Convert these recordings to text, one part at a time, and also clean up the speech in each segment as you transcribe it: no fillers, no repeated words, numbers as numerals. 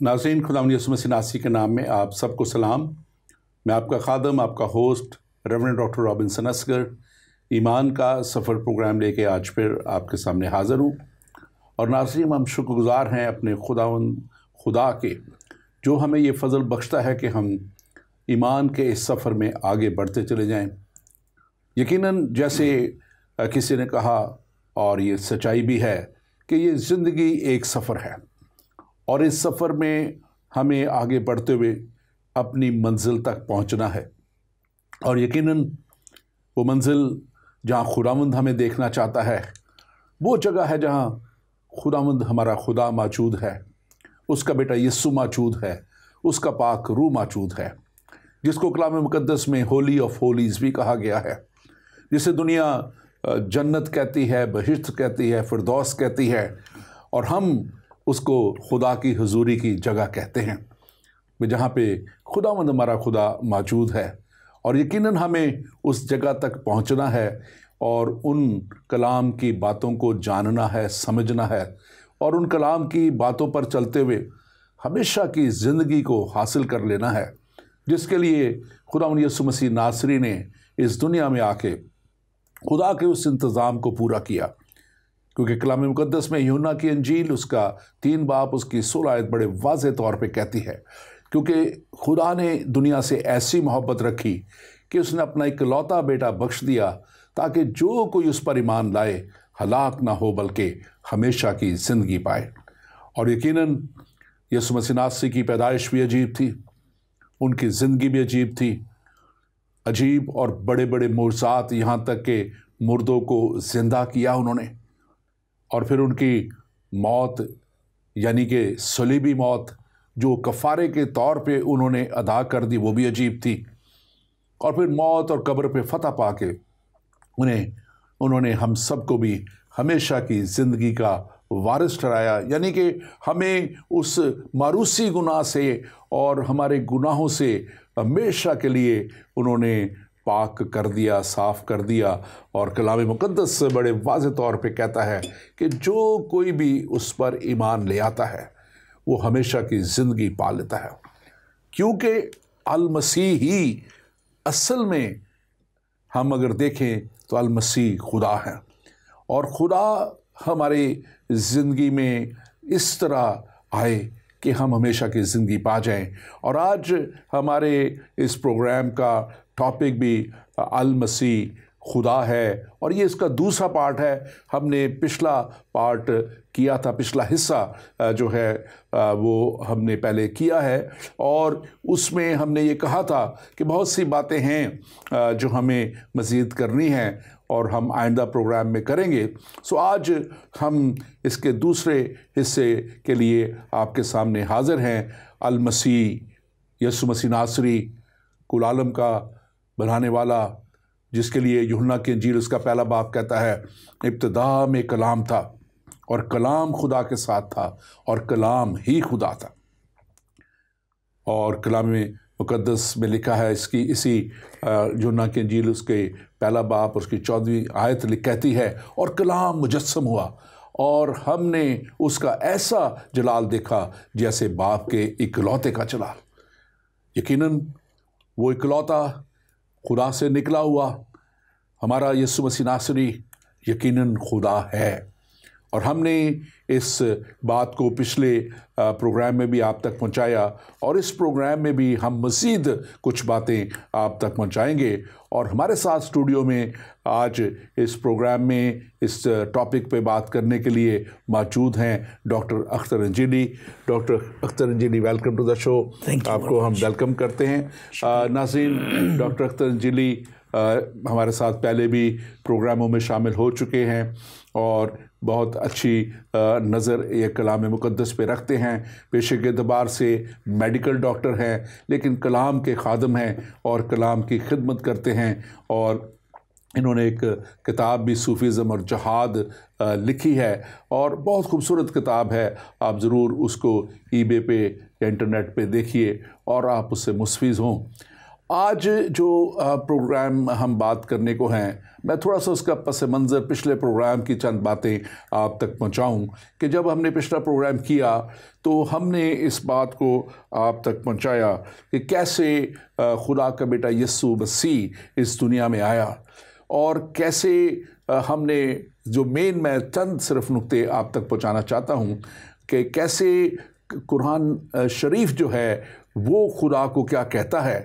नाज़रीन, खुदावंद यीशु मसीह नासरी के नाम में आप सबको सलाम। मैं आपका खादम, आपका host reverend doctor Robinson Asgar ईमान का सफ़र प्रोग्राम लेके आज फिर आपके सामने हाज़िर हूँ। और नाज़रीन, हम शुक्रगुज़ार हैं अपने खुदा के जो हमें ये फ़ज़ल बख्शता है कि हम ईमान के इस सफ़र में आगे बढ़ते चले जाएं। यकीनन जैसे किसी ने कहा, और ये सच्चाई भी है, कि ये ज़िंदगी एक सफ़र है और इस सफ़र में हमें आगे बढ़ते हुए अपनी मंजिल तक पहुंचना है। और यकीनन वो मंजिल जहां खुदावंद हमें देखना चाहता है, वो जगह है जहां खुदावंद हमारा खुदा मौजूद है, उसका बेटा यीशु मौजूद है, उसका पाक रूह मौजूद है, जिसको कलाम मुकद्दस में होली ऑफ होलीज़ भी कहा गया है, जिसे दुनिया जन्नत कहती है, बहिश्त कहती है, फिरदौस कहती है, और हम उसको खुदा की हुजूरी की जगह कहते हैं, जहाँ पे खुदावंद हमारा खुदा मौजूद है। और यकीनन हमें उस जगह तक पहुँचना है और उन कलाम की बातों को जानना है, समझना है, और उन कलाम की बातों पर चलते हुए हमेशा की ज़िंदगी को हासिल कर लेना है, जिसके लिए खुदावंद यीशु मसीह नासरी ने इस दुनिया में आके खुदा के उस इंतज़ाम को पूरा किया। क्योंकि कलाम मुकद्दस में यूहन्ना की अंजील उसका 3 बाब उसकी 16 आयत बड़े वाज़ेह तौर पे कहती है, क्योंकि खुदा ने दुनिया से ऐसी मोहब्बत रखी कि उसने अपना इकलौता बेटा बख्श दिया, ताकि जो कोई उस पर ईमान लाए हलाक ना हो बल्कि हमेशा की ज़िंदगी पाए। और यकीनन यीशु मसीह नासरी की पैदाइश भी अजीब थी, उनकी ज़िंदगी भी अजीब थी, अजीब और बड़े बड़े मुर्जात, यहाँ तक के मुर्दों को ज़िंदा किया उन्होंने। और फिर उनकी मौत यानी कि सलीबी मौत जो कफ़ारे के तौर पे उन्होंने अदा कर दी, वो भी अजीब थी। और फिर मौत और कब्र पे फतह पाके उन्होंने हम सबको भी हमेशा की ज़िंदगी का वारिस ठहराया, यानी कि हमें उस मारूसी गुनाह से और हमारे गुनाहों से हमेशा के लिए उन्होंने पाक कर दिया, साफ़ कर दिया। और कलाम मुकद्दस बड़े वाज़ेह तौर पे कहता है कि जो कोई भी उस पर ईमान ले आता है वो हमेशा की ज़िंदगी पा लेता है, क्योंकि अल मसीह ही असल में, हम अगर देखें तो अल मसीह खुदा है। और खुदा हमारी ज़िंदगी में इस तरह आए कि हम हमेशा की ज़िंदगी पा जाएं। और आज हमारे इस प्रोग्राम का टॉपिक भी अल मसीह खुदा है, और ये इसका दूसरा पार्ट है। हमने पिछला पार्ट किया था, पिछला हिस्सा जो है वो हमने पहले किया है, और उसमें हमने ये कहा था कि बहुत सी बातें हैं जो हमें मज़ीद करनी हैं और हम आइंदा प्रोग्राम में करेंगे। सो आज हम इसके दूसरे हिस्से के लिए आपके सामने हाज़िर हैं। अल मसीह यीशु मसीह नासरी, कुल आलम का बनाने वाला, जिसके लिए यूहन्ना की अंजील उसका पहला बाब कहता है, इब्तिदा में कलाम था और कलाम खुदा के साथ था और कलाम ही खुदा था। और कलाम मुकद्दस में लिखा है, इसी यूहन्ना की अंजील उसके पहला बाब उसकी 14वीं आयत कहती है, और कलाम मुजस्सम हुआ और हमने उसका ऐसा जलाल देखा जैसे बाप के इकलौते का जलाल। यकीनन वो इकलौता खुदा से निकला हुआ हमारा यीशु मसीह नासरी यकीनन खुदा है। और हमने इस बात को पिछले प्रोग्राम में भी आप तक पहुंचाया, और इस प्रोग्राम में भी हम मज़ीद कुछ बातें आप तक पहुंचाएंगे। और हमारे साथ स्टूडियो में आज इस प्रोग्राम में इस टॉपिक पे बात करने के लिए मौजूद हैं doctor Akhtar Anjili. Doctor Akhtar Anjili, welcome to the show. आपको हम वेलकम करते हैं। नाज़रीन, डॉक्टर अख्तर अंजीली हमारे साथ पहले भी प्रोग्रामों में शामिल हो चुके हैं और बहुत अच्छी नज़र ये कलाम मुकद्दस पे रखते हैं। पेशे के एतबार से मेडिकल डॉक्टर हैं, लेकिन कलाम के खादम हैं और कलाम की खिदमत करते हैं। और इन्होंने एक किताब भी सूफ़ीज़म और जहाद लिखी है, और बहुत खूबसूरत किताब है। आप ज़रूर उसको ईबे पे या इंटरनेट पे देखिए और आप उससे मुस्तफ़ीज़ हों। आज जो प्रोग्राम हम बात करने को हैं, मैं थोड़ा सा उसका पस मंज़र पिछले प्रोग्राम की चंद बातें आप तक पहुंचाऊं कि जब हमने पिछला प्रोग्राम किया तो हमने इस बात को आप तक पहुंचाया कि कैसे खुदा का बेटा यीशु मसीह इस दुनिया में आया और कैसे हमने जो मैं चंद सिर्फ नुक्ते आप तक पहुंचाना चाहता हूं कि कैसे कुरान शरीफ जो है वो खुदा को क्या कहता है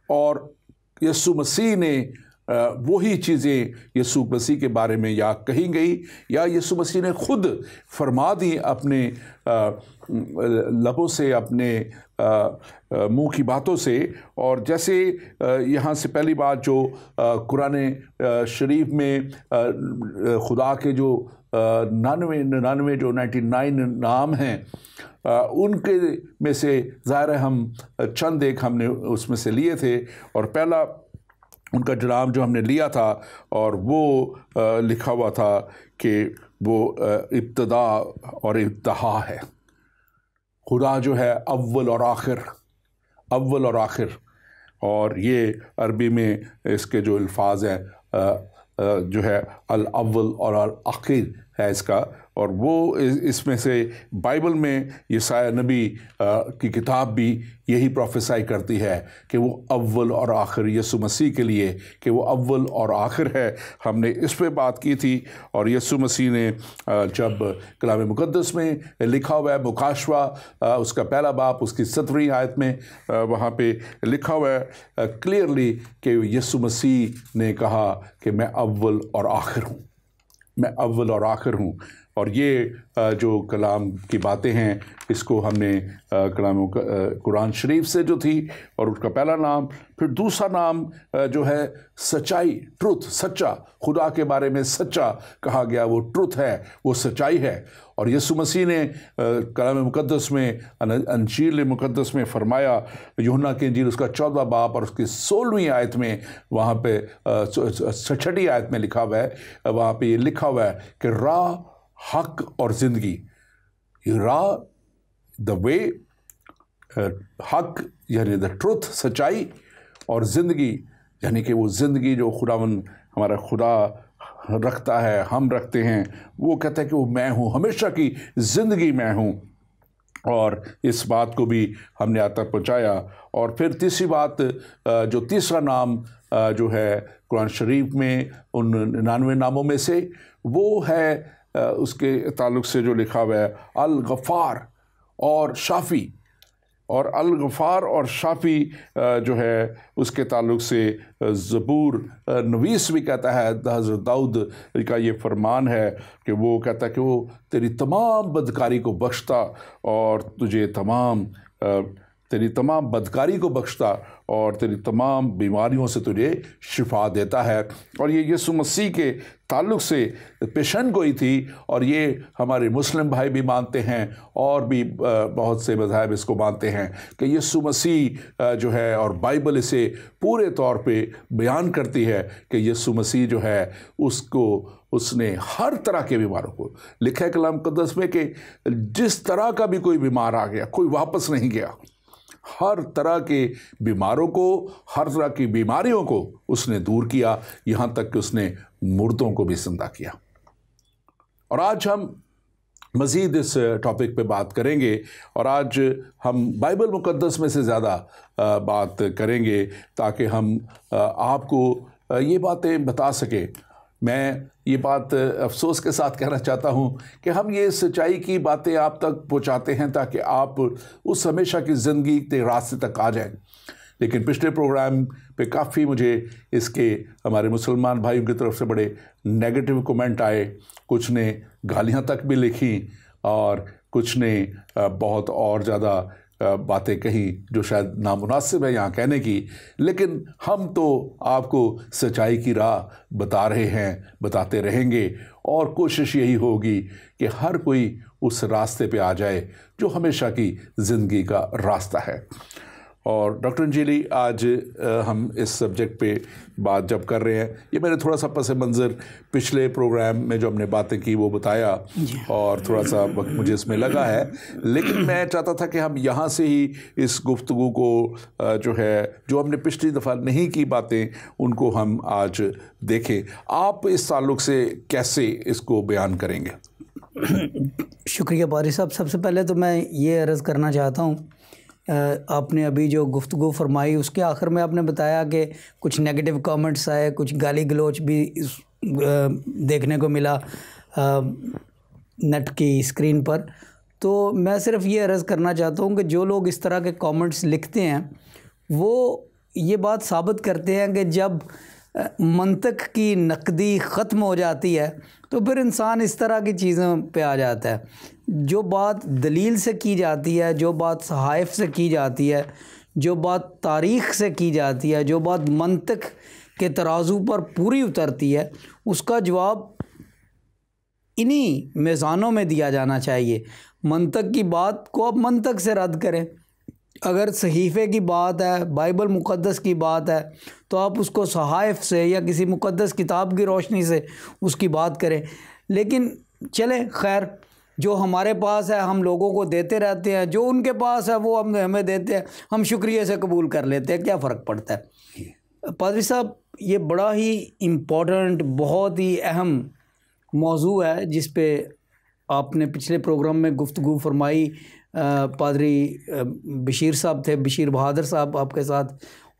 और यीशु मसीह ने वही चीज़ें यीशु मसीह के बारे में या कही गई या यीशु मसीह ने खुद फरमा दी अपने लबों से, अपने मुंह की बातों से। और जैसे यहाँ से पहली बात जो कुरान शरीफ में खुदा के जो 99 जो 99 नाम हैं उनके में से ज़ाहिर है हम चंद एक हमने उसमें से लिए थे। और पहला उनका नाम जो हमने लिया था और वो लिखा हुआ था कि वो इब्तिदा और इंतहा है। खुदा जो है अव्वल और आखिर, अव्वल और आखिर। और ये अरबी में इसके जो अल्फाज हैं जो है अल अव्वल और अल आखिर है इसका। और वो इसमें से बाइबल में यशायाह नबी की किताब भी यही प्रोफेसाई करती है कि वो अव्वल और आखिर यीशु मसीह के लिए कि वो अव्वल और आखिर है। हमने इस पे बात की थी। और यीशु मसीह ने जब कलाम मुक़द्दस में लिखा हुआ है मुकाशवा उसका पहला बाब उसकी 7वीं आयत में वहाँ पे लिखा हुआ है क्लियरली कि यीशु मसीह ने कहा कि मैं अव्वल और आखिर हूँ, मैं अव्वल और आखिर हूँ। और ये जो कलाम की बातें हैं इसको हमने कलाम कुरान शरीफ से जो थी और उसका पहला नाम, फिर दूसरा नाम जो है सच्चाई, ट्रुथ, सच्चा, खुदा के बारे में सच्चा कहा गया, वो ट्रुथ है, वो सच्चाई है। और यीशु मसीह ने कलाम मुक़द्दस में अंजील मुक़द्दस में फरमाया, यूहन्ना की अंजील उसका 14वां बाब और उसकी 16वीं आयत में वहाँ पे 6वीं आयत में लिखा हुआ है, वहाँ पे ये लिखा हुआ है कि राह, हक और ज़िंदगी। राह द वे, हक यानी द ट्रुथ, सच्चाई, और ज़िंदगी यानी कि वो ज़िंदगी जो खुदावन हमारा खुदा रखता है, हम रखते हैं। वो कहता है कि वो मैं हूँ, हमेशा की ज़िंदगी मैं हूँ। और इस बात को भी हमने आज तक पहुँचाया। और फिर तीसरी बात जो तीसरा नाम जो है कुरान शरीफ में उन 99 नामों में से वो है उसके ताल्लुक़ से जो लिखा हुआ है अल गफ़ार और शाफ़ी। और अल गफ़ार और शाफ़ी जो है उसके ताल्लुक़ से ज़बूर नवीस भी कहता है, हज़रत दाऊद का ये फरमान है कि वो कहता है कि वो तेरी तमाम बदकारी को बख्शता और तुझे तेरी तमाम बदकारी को बख्शता और तेरी तमाम बीमारियों से तुझे शिफा देता है। और ये यीशु मसीह के ताल्लुक़ से पेशन गोई थी। और ये हमारे मुस्लिम भाई भी मानते हैं और भी बहुत से मज़हब इसको मानते हैं कि यीशु मसीह जो है, और बाइबल इसे पूरे तौर पे बयान करती है कि यीशु मसीह जो है उसने हर तरह के बीमारों को, लिखा है कलाम मुक़द्दस में कि जिस तरह का भी कोई बीमार आ गया कोई वापस नहीं गया। हर तरह के बीमारों को, हर तरह की बीमारियों को उसने दूर किया, यहाँ तक कि उसने मुर्दों को भी जिंदा किया। और आज हम मज़ीद इस टॉपिक पे बात करेंगे और आज हम बाइबल मुक़द्दस में से ज़्यादा बात करेंगे ताकि हम आपको ये बातें बता सकें। मैं ये बात अफसोस के साथ कहना चाहता हूँ कि हम ये सच्चाई की बातें आप तक पहुँचाते हैं ताकि आप उस हमेशा की ज़िंदगी के रास्ते तक आ जाएं। लेकिन पिछले प्रोग्राम पे काफ़ी मुझे इसके हमारे मुसलमान भाइयों की तरफ से बड़े नेगेटिव कमेंट आए, कुछ ने गालियाँ तक भी लिखी और कुछ ने बहुत और ज़्यादा बातें कही जो शायद नामुनासिब है यहाँ कहने की। लेकिन हम तो आपको सच्चाई की राह बता रहे हैं, बताते रहेंगे और कोशिश यही होगी कि हर कोई उस रास्ते पे आ जाए जो हमेशा की ज़िंदगी का रास्ता है। और डॉक्टर अंजलि, आज हम इस सब्जेक्ट पे बात जब कर रहे हैं, ये मैंने थोड़ा सा पस मंज़र पिछले प्रोग्राम में जो हमने बातें की वो बताया और थोड़ा सा वक्त मुझे इसमें लगा है, लेकिन मैं चाहता था कि हम यहाँ से ही इस गुफ्तगू को जो हमने पिछली दफ़ा नहीं की बातें उनको हम आज देखें। आप इस ताल्लुक़ से कैसे इसको बयान करेंगे? शुक्रिया पारी साहब। सबसे पहले तो मैं ये अर्ज़ करना चाहता हूँ, आपने अभी जो गुफ्तगू फरमाई उसके आखिर में आपने बताया कि कुछ नेगेटिव कमेंट्स आए, कुछ गाली गलोच भी देखने को मिला नेट की स्क्रीन पर। तो मैं सिर्फ ये अर्ज़ करना चाहता हूँ कि जो लोग इस तरह के कमेंट्स लिखते हैं वो ये बात साबित करते हैं कि जब मंतक की नकदी ख़त्म हो जाती है तो फिर इंसान इस तरह की चीज़ों पे आ जाता है। जो बात दलील से की जाती है, जो बात सहाइफ से की जाती है, जो बात तारीख़ से की जाती है, जो बात मंतक के तराजू पर पूरी उतरती है, उसका जवाब इन्हीं मीज़ानों में दिया जाना चाहिए। मंतक की बात को आप मंतक से रद्द करें। अगर सहीफ़े की बात है, बाइबल मुक़द्दस की बात है, तो आप उसको सहाइफ से या किसी मुक़द्दस किताब की रोशनी से उसकी बात करें। लेकिन चले खैर, जो हमारे पास है हम लोगों को देते रहते हैं, जो उनके पास है वो हमें देते हैं, हम शुक्रिया से कबूल कर लेते हैं, क्या फ़र्क पड़ता है। पादरी साहब, ये बड़ा ही इम्पोर्टेंट, बहुत ही अहम मौजू है जिस पे आपने पिछले प्रोग्राम में गुफ्तगू फरमाई। पादरी बशीर साहब थे, बशीर बहादुर साहब आपके साथ,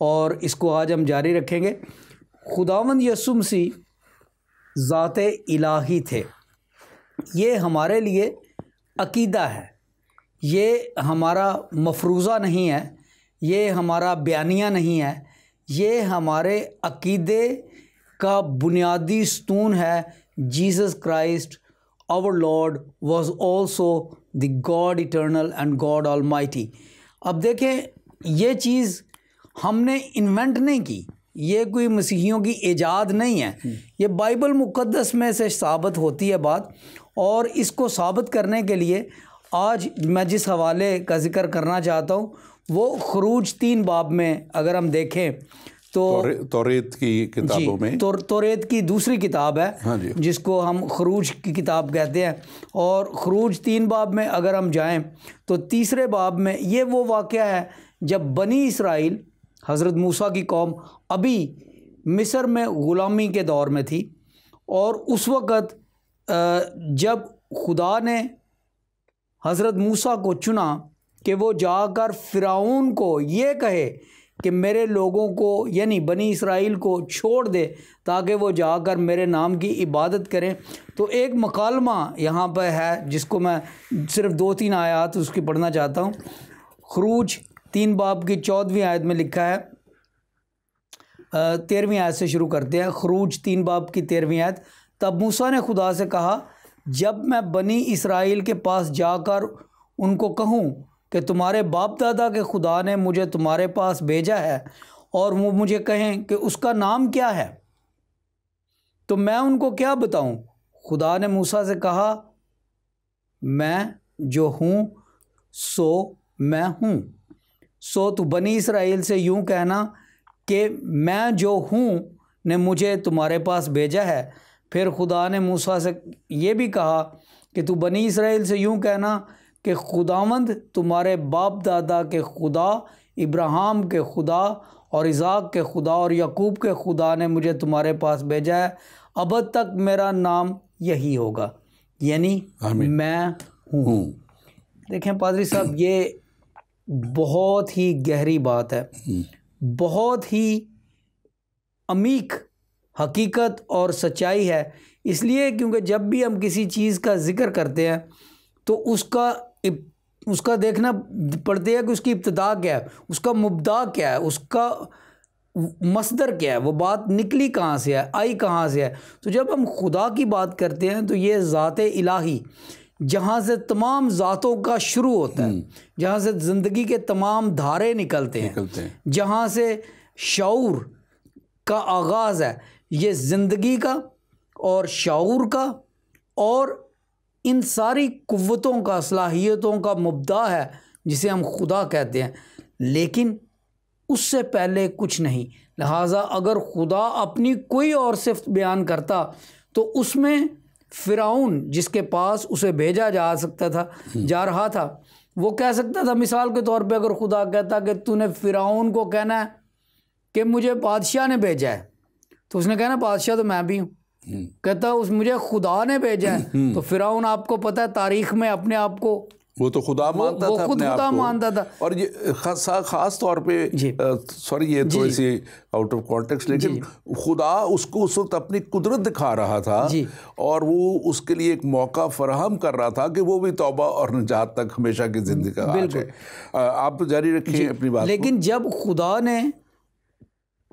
और इसको आज हम जारी रखेंगे। खुदावंद यीशु मसीह ज़ात इलाही थे, ये हमारे लिए अकीदा है, ये हमारा मफरूज़ा नहीं है, ये हमारा बयानिया नहीं है, ये हमारे अकीदे का बुनियादी स्तून है। Jesus Christ our Lord was also the God eternal and God almighty. अब देखें, ये चीज़ हमने इन्वेंट नहीं की, ये कोई मसीहियों की ईजाद नहीं है, ये बाइबल मुक़द्दस में से साबित होती है बात। और इसको साबित करने के लिए आज मैं जिस हवाले का ज़िक्र करना चाहता हूँ वो खरूज 3 बाब में अगर हम देखें तो तौरेत की किताबों में तौरेत की दूसरी किताब है, हाँ जी, जिसको हम खरूज की किताब कहते हैं। और खरूज 3 बाब में अगर हम जाएं तो तीसरे बाब में ये वो वाक़या है जब बनी इसराइल, हज़रत मूसा की कौम अभी मिस्र में ग़ुलामी के दौर में थी, और उस वक़्त जब खुदा ने हज़रत मूसा को चुना कि वो जाकर फ़िरौन को ये कहे कि मेरे लोगों को यानी बनी इसराइल को छोड़ दे ताकि वो जाकर मेरे नाम की इबादत करें, तो एक मकालमा यहाँ पर है जिसको मैं सिर्फ 2-3 आयत उसकी पढ़ना चाहता हूँ। खरूज 3 बाब की 14वीं आयत में लिखा है, 13वीं आयत से शुरू करते हैं। खरूज 3 बाब की 13वीं आयत। तब मूसा ने खुदा से कहा, जब मैं बनी इसराइल के पास जाकर उनको कहूँ कि तुम्हारे बाप दादा के खुदा ने मुझे तुम्हारे पास भेजा है और वो मुझे कहें कि उसका नाम क्या है, तो मैं उनको क्या बताऊं? खुदा ने मूसा से कहा, मैं जो हूँ सो मैं हूँ। सो तू बनी इसराइल से यूँ कहना कि मैं जो हूँ ने मुझे तुम्हारे पास भेजा है। फिर खुदा ने मूसा से ये भी कहा कि तू बनी इसराइल से यूँ कहना कि खुदावंद तुम्हारे बाप दादा के खुदा, इब्राहिम के खुदा और इसाक के खुदा और याकूब के खुदा ने मुझे तुम्हारे पास भेजा है, अब तक मेरा नाम यही होगा, यानी मैं हूँ। देखें पादरी साहब, ये बहुत ही गहरी बात है, बहुत ही अमीक हकीकत और सच्चाई है। इसलिए क्योंकि जब भी हम किसी चीज़ का ज़िक्र करते हैं तो उसका देखना पड़ता है कि उसकी इब्तिदा क्या है, उसका मुब्दा क्या है, उसका मसदर क्या है, वो बात निकली कहाँ से है, आई कहाँ से है। तो जब हम खुदा की बात करते हैं तो ये ज़ात इलाही, जहाँ से तमाम ज़ातों का शुरू होता है, जहाँ से ज़िंदगी के तमाम धारे निकलते हैं, जहाँ से शऊर का आगाज़ है, ये ज़िंदगी का और शऊर का और इन सारी कुव्वतों का, सलाहियतों का मुब्दा है जिसे हम खुदा कहते हैं। लेकिन उससे पहले कुछ नहीं। लिहाजा अगर खुदा अपनी कोई और सिफ्त बयान करता तो उसमें फ़िरौन जिसके पास उसे भेजा जा रहा था, वो कह सकता था, मिसाल के तौर पे अगर खुदा कहता कि तूने फ़िरौन को कहना है कि मुझे बादशाह ने भेजा है, तो उसने कहना बादशाह तो मैं भी हूँ। कहता मुझे खुदा ने भेजा है, तो फ़िरौन आपको पता है तारीख में अपने आप को वो तो खुदा मानता था, खुद खुदा मानता था। और ये खास तौर पे सॉरी ये थोड़ी सी आउट ऑफ कॉन्टेक्स्ट, लेकिन खुदा उसको उस वक्त अपनी कुदरत दिखा रहा था और वो उसके लिए एक मौका फराहम कर रहा था कि वो भी तौबा और निजात तक हमेशा की जिंदगी का बिल्कुल। आप जारी रखिए अपनी बात। लेकिन जब खुदा ने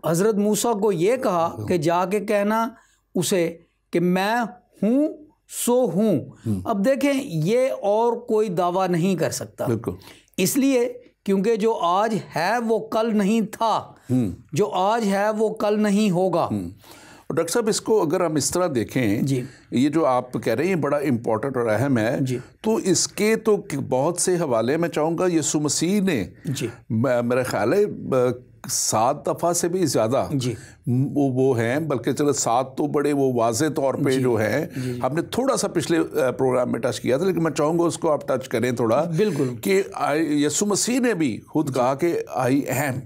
हज़रत मूसा को ये कहा कि जाके कहना उसे कि मैं हूँ सो हूँ, अब देखें ये और कोई दावा नहीं कर सकता, इसलिए क्योंकि जो आज है वो कल नहीं था, जो आज है वो कल नहीं होगा। डॉक्टर साहब, इसको अगर हम इस तरह देखें, ये जो आप कह रहे हैं बड़ा इम्पोर्टेंट और अहम है, तो इसके तो बहुत से हवाले मैं चाहूँगा यीशु मसीह ने मेरा ख्याल है 7 दफ़ा से भी ज़्यादा वो हैं, बल्कि चलो 7 तो बड़े वो वाज़े तौर पे जो है, हमने थोड़ा सा पिछले प्रोग्राम में टच किया था, लेकिन मैं चाहूँगा उसको आप टच करें थोड़ा, बिल्कुल, कि यीशु मसीह ने भी खुद कहा कि आई एम,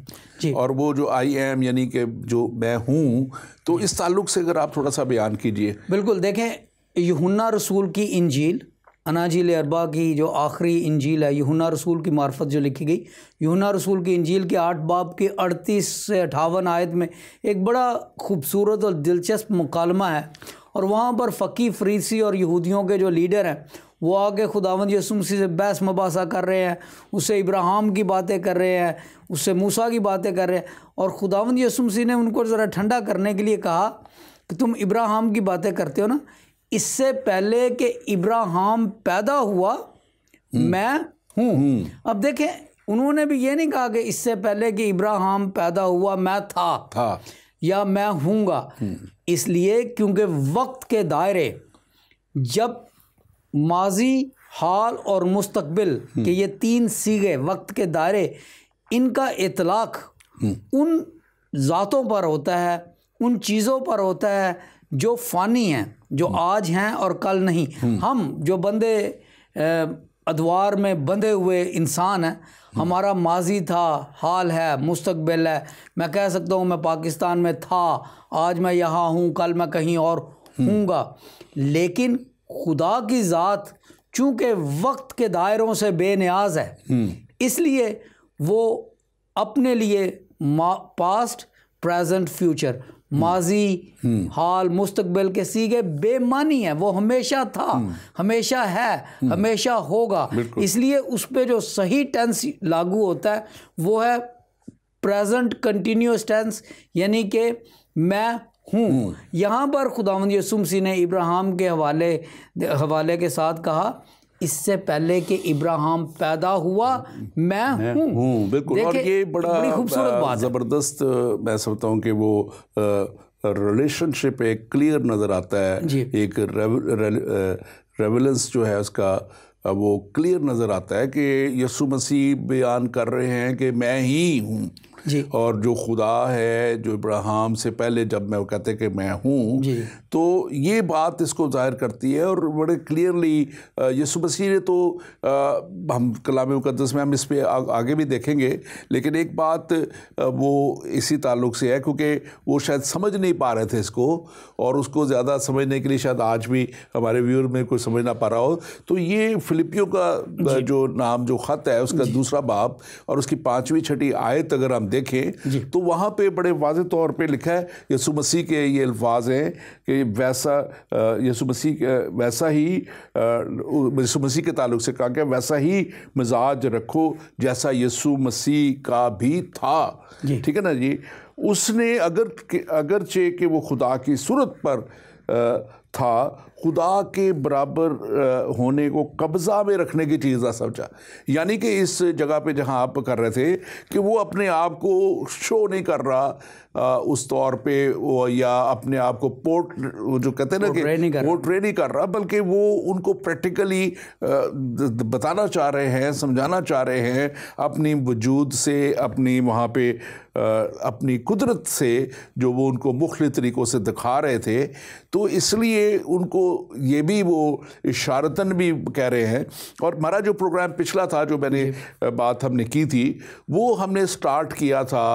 और वो जो आई एम यानी कि जो मैं हूँ, तो इस ताल्लुक से अगर आप थोड़ा सा बयान कीजिए। बिल्कुल, देखें यूहन्ना रसूल की इंजील, अनाजील अरबा की जो आखिरी इंजील है, यूहन्ना रसूल की मार्फत जो लिखी गई, यूहन्ना रसूल की इंजील के 8 बाब के 38 से 58 आयत में एक बड़ा खूबसूरत और दिलचस्प मुकालमा है, और वहाँ पर फ़कीह, फरीसी और यहूदियों के जो लीडर हैं वो आके खुदावंद यीशु मसीह से बहस मुबासा कर रहे हैं, उससे इब्राहिम की बातें कर रहे हैं, उससे मूसा की बातें कर रहे हैं, और खुदावंद यीशु मसीह ने उनको ज़रा ठंडा करने के लिए कहा कि तुम इब्राहिम की बातें करते हो ना, इससे पहले कि इब्राहिम पैदा हुआ मैं हूँ। अब देखें, उन्होंने भी ये नहीं कहा कि इससे पहले कि इब्राहिम पैदा हुआ मैं था या मैं हूँगा, इसलिए क्योंकि वक्त के दायरे, जब माजी, हाल और मुस्तकबिल के ये 3 सीगे वक्त के दायरे, इनका इतलाक उन ज़ातों पर होता है, उन चीज़ों पर होता है जो फ़ानी हैं, जो आज हैं और कल नहीं। हम जो बंदे अदवार में बंधे हुए इंसान हैं, हमारा माजी था, हाल है, मुस्तकबिल है। मैं कह सकता हूँ मैं पाकिस्तान में था, आज मैं यहाँ हूँ, कल मैं कहीं और हूँगा, लेकिन खुदा की ज़ात चूँकि वक्त के दायरों से बेनियाज है, इसलिए वो अपने लिए पास्ट, प्रेजेंट, फ्यूचर, माजी, हाल, मुस्तकबिल के सीगे बेमानी है। वो हमेशा था, हमेशा है, हमेशा होगा। इसलिए उस पे जो सही टेंस लागू होता है वो है प्रेजेंट कंटिन्यूअस टेंस, यानी कि मैं हूँ। यहाँ पर खुदावंद यीशु मसीह ने इब्राहिम के हवाले के साथ कहा, इससे पहले कि इब्राहिम पैदा हुआ मैं हूँ। बिल्कुल, और ये बड़ी खूबसूरत बात, ज़बरदस्त मैं समझता हूँ कि वो रिलेशनशिप एक क्लियर नज़र आता है, एक रेवेलेंस जो है उसका वो क्लियर नज़र आता है कि यीशु मसीह बयान कर रहे हैं कि मैं ही हूँ, और जो खुदा है, जो इब्राहिम से पहले जब मैं वो कहते हैं कि मैं हूँ, तो ये बात इसको जाहिर करती है। और बड़े क्लियरली यीशु मसीह ने तो हम कलाम मुक़द्दस में हम इस पे आगे भी देखेंगे, लेकिन एक बात वो इसी ताल्लुक़ से है, क्योंकि वो शायद समझ नहीं पा रहे थे इसको, और उसको ज़्यादा समझने के लिए शायद आज भी हमारे व्यूअर में कोई समझ ना पा रहा हो। तो ये फिलिपियों का जो नाम जो ख़त है उसका 2 बाब और उसकी 5वीं 6वीं आयत अगर हम देखें तो वहाँ पे बड़े वाज़े तौर पे लिखा है, यीशु मसीह के ये अल्फाज हैं कि वैसा यीशु मसीह वैसा ही यीशु मसीह के ताल्लुक से कहा गया, वैसा ही मिजाज रखो जैसा यीशु मसीह का भी था। ठीक है ना जी। उसने अगरचे कि वो खुदा की सूरत पर था, खुदा के बराबर होने को कब्ज़ा में रखने की चीज़ का समझा। यानी कि इस जगह पे जहाँ आप कर रहे थे कि वो अपने आप को शो नहीं कर रहा उस तौर पे वो, या अपने आप को जो कहते हैं ना कि पोर्ट्रे नहीं कर रहा, बल्कि वो उनको प्रैक्टिकली बताना चाह रहे हैं, समझाना चाह रहे हैं अपनी वजूद से, अपनी वहाँ पे अपनी कुदरत से जो वो उनको मुख्तलिफ तरीक़ों से दिखा रहे थे। तो इसलिए उनको ये भी वो इशारतन भी कह रहे हैं। और हमारा जो प्रोग्राम पिछला था, जो मैंने बात हमने की थी, वो हमने स्टार्ट किया था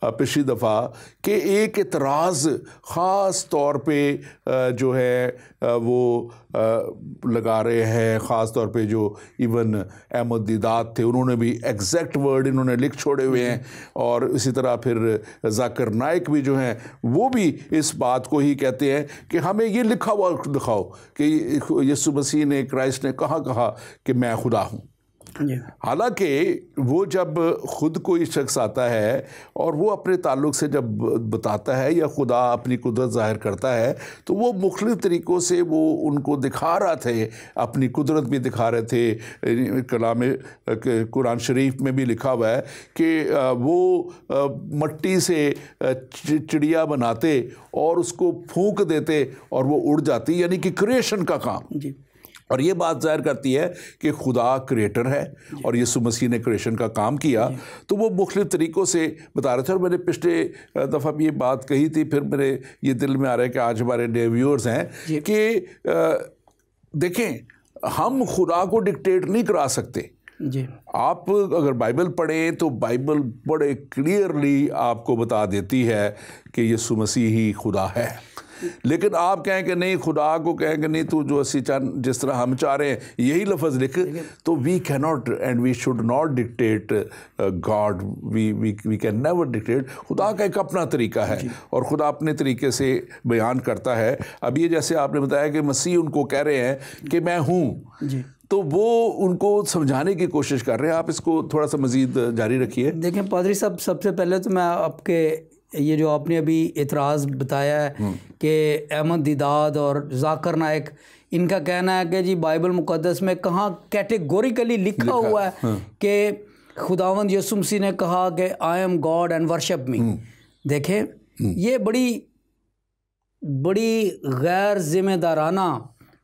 पिछली दफ़ा कि एक एतराज़ ख़ास तौर पे जो है वो लगा रहे हैं, ख़ास तौर पे जो इवन अहमद दीदात थे, उन्होंने भी एग्जैक्ट वर्ड इन्होंने लिख छोड़े हुए हैं। और इसी तरह फिर जाकिर नाइक भी जो हैं वो भी इस बात को ही कहते हैं कि हमें ये लिखा हुआ दिखाओ कि यीशु मसीह ने, क्राइस्ट ने कहा कि मैं खुदा हूँ। हालांकि वो जब ख़ुद कोई शख्स आता है और वो अपने ताल्लुक़ से जब बताता है या खुदा अपनी कुदरत ज़ाहिर करता है, तो वो मुख्तलिफ़ तरीक़ों से वो उनको दिखा रहा थे, अपनी कुदरत भी दिखा रहे थे। कलाम कुरान शरीफ में भी लिखा हुआ है कि वो मट्टी से चिड़िया बनाते और उसको फूंक देते और वो उड़ जाती, यानी कि क्रिएशन का काम जी। और ये बात ज़ाहिर करती है कि खुदा क्रिएटर है और यीशु मसीह ने क्रिएशन का काम किया। तो वो मुख्तलिफ़ तरीक़ों से बता रहे थे। और मैंने पिछले दफ़ा भी ये बात कही थी, फिर मेरे ये दिल में आ रहा है कि आज हमारे नए व्यूअर्स हैं कि देखें, हम खुदा को डिक्टेट नहीं करा सकते जी। आप अगर बाइबल पढ़ें तो बाइबल बड़े क्लियरली आपको बता देती है कि यीशु मसीह ही खुदा है। लेकिन आप कहें कि नहीं, खुदा को कहें कि नहीं तू जो जिस तरह हम चाह रहे हैं यही लफ्ज़ लिख, तो we can not and we should not dictate God, we can never dictate. खुदा का एक अपना तरीका है और खुदा अपने तरीके से बयान करता है। अब ये जैसे आपने बताया कि मसीह उनको कह रहे हैं कि मैं हूँ, तो वो उनको समझाने की कोशिश कर रहे हैं। आप इसको थोड़ा सा मज़ीद जारी रखिए। देखें पादरी साहब, सबसे पहले तो मैं आपके ये जो आपने अभी एतराज़ बताया है कि अहमद दीदात और जाकिर नाइक, इनका कहना है कि जी बाइबल मुक़द्दस में कहाँ कैटेगोरिकली लिखा हुआ है कि खुदावंद यीशु मसीह ने कहा कि I am God and worship me. देखें, ये बड़ी गैर ज़िम्मेदाराना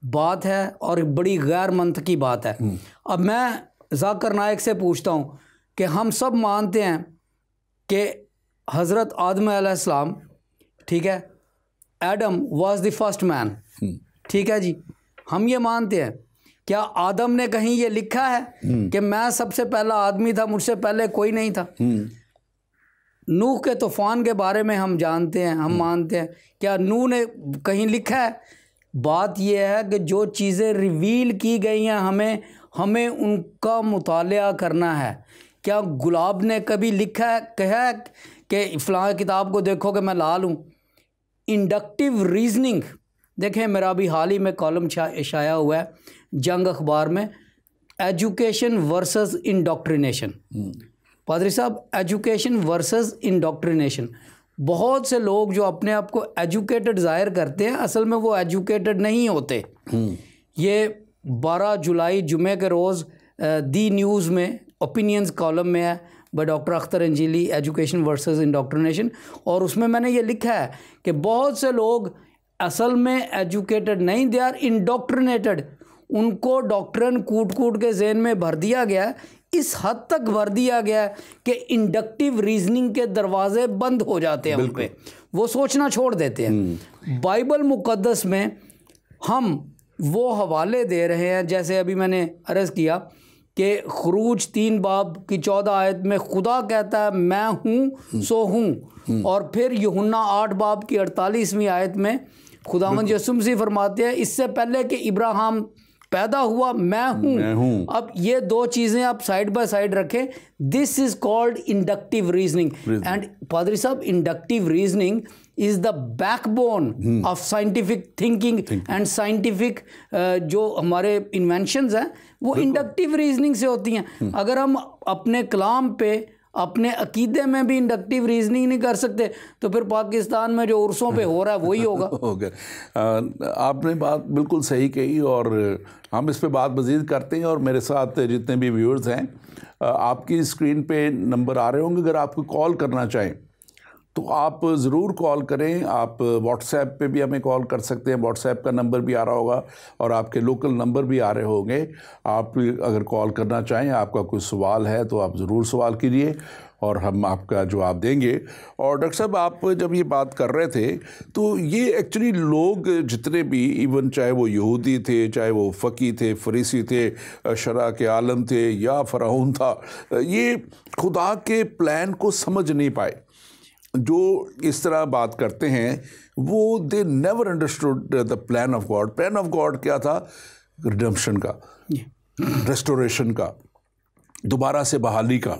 बात है और बड़ी गैर मंतकी बात है। अब मैं जाकिर नाइक से पूछता हूँ कि हम सब मानते हैं कि हज़रत आदम अलैहिस्सलाम, ठीक है, Adam was the first man, ठीक है जी, हम ये मानते हैं। क्या आदम ने कहीं ये लिखा है कि मैं सबसे पहला आदमी था, मुझसे पहले कोई नहीं था? नूह के तूफ़ान के बारे में हम जानते हैं, हम मानते हैं। क्या नूह ने कहीं लिखा है? बात यह है कि जो चीज़ें रिवील की गई हैं हमें उनका मुतालिया करना है। क्या गुलाब ने कभी लिखा है, कहा है कि फ़लाँ किताब को देखो कि मैं लाल हूँ? इंडक्टिव रीजनिंग, देखें मेरा अभी हाल ही में कॉलम शाया हुआ है जंग अखबार में, एजुकेशन वर्सेस इंडोक्ट्रिनेशन। पादरी साहब, एजुकेशन वर्सेस इंडोक्ट्रिनेशन। बहुत से लोग जो अपने आप को एजुकेटेड ज़ाहिर करते हैं, असल में वो एजुकेटेड नहीं होते। ये 12 जुलाई जुमे के रोज़ दी न्यूज़ में ओपिनियंस कॉलम में है by doctor Akhtar Anjili, education versus indoctrination. और उसमें मैंने ये लिखा है कि बहुत से लोग असल में एजुकेटेड नहीं, दे आर इंडोक्ट्रिनेटेड। उनको डॉक्ट्रिन कूट के जहन में भर दिया गया है, इस हद तक भर दिया गया है कि इंडक्टिव रीजनिंग के दरवाजे बंद हो जाते हैं उन पे, वो सोचना छोड़ देते हैं। बाइबल मुक़द्दस में हम वो हवाले दे रहे हैं, जैसे अभी मैंने अर्ज़ किया कि खुरूज 3 बाब की 14 आयत में खुदा कहता है मैं हूँ सो हूँ। और फिर यूहन्ना 8 बाब की 48वीं आयत में खुदावंद यीशु मसीह फरमाते हैं इससे पहले कि इब्राहिम पैदा हुआ मैं हूँ। अब ये 2 चीज़ें आप साइड बाय साइड रखें, this is called inductive reasoning. And पादरी साहब, inductive reasoning is the backbone of scientific thinking and scientific जो हमारे इन्वेंशंस हैं वो इंडक्टिव रीजनिंग से होती हैं। अगर हम अपने कलाम पे अपने अकीदे में भी इंडक्टिव रीजनिंग नहीं कर सकते तो फिर पाकिस्तान में जो उर्सों पे हो रहा है वही होगा। आपने बात बिल्कुल सही कही और हम इस पे बात मज़ीद करते हैं। और मेरे साथ जितने भी व्यूअर्स हैं, आपकी स्क्रीन पे नंबर आ रहे होंगे, अगर आपको कॉल करना चाहें तो आप ज़रूर कॉल करें। आप व्हाट्सएप पे भी हमें कॉल कर सकते हैं, व्हाट्सएप का नंबर भी आ रहा होगा और आपके लोकल नंबर भी आ रहे होंगे। आप अगर कॉल करना चाहें, आपका कोई सवाल है तो आप ज़रूर सवाल कीजिए और हम आपका जवाब देंगे। और डॉक्टर साहब, आप जब ये बात कर रहे थे तो ये एक्चुअली लोग जितने भी, इवन चाहे वो यहूदी थे, चाहे वो फ़की थे, फरीसी थे, शरा के आलम थे या फ़िरौन था, ये खुदा के प्लान को समझ नहीं पाए। जो इस तरह बात करते हैं वो they never understood the plan of God. Plan of God क्या था? रिडेम्पशन का, रेस्टोरेशन का, दोबारा से बहाली का,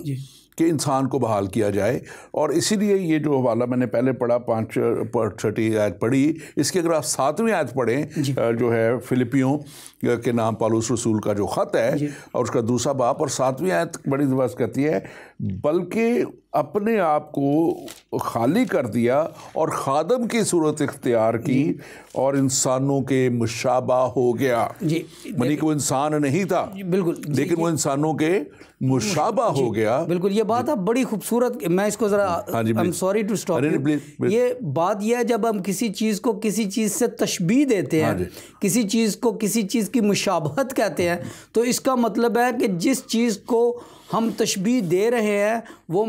कि इंसान को बहाल किया जाए। और इसीलिए ये जो हवाला मैंने पहले पढ़ा, 6 आयत पढ़ी, इसके अगर आप 7वीं आयत पढ़ें जो है फिलिपियों के नाम पौलुस रसूल का जो ख़त है और उसका दूसरा बाब, और 7वीं आयत बड़ी ज़बरदस्त कहती है, बल्कि अपने आप को खाली कर दिया और खादम की सूरत इख्तियार की और इंसानों के मुशाबा हो गया। यानी कि वो इंसान नहीं था, बिल्कुल, लेकिन वो इंसानों के मुशाबा हो गया। बिल्कुल, ये बात आप बड़ी खूबसूरत, मैं इसको ज़रा, I am sorry to stop you, ये बात यह है जब हम किसी चीज़ को किसी चीज़ से तशबीह देते हैं, किसी चीज़ को किसी चीज़ की मुशाबहत कहते हैं, तो इसका मतलब है कि जिस चीज़ को हम तशबीह दे रहे हैं वो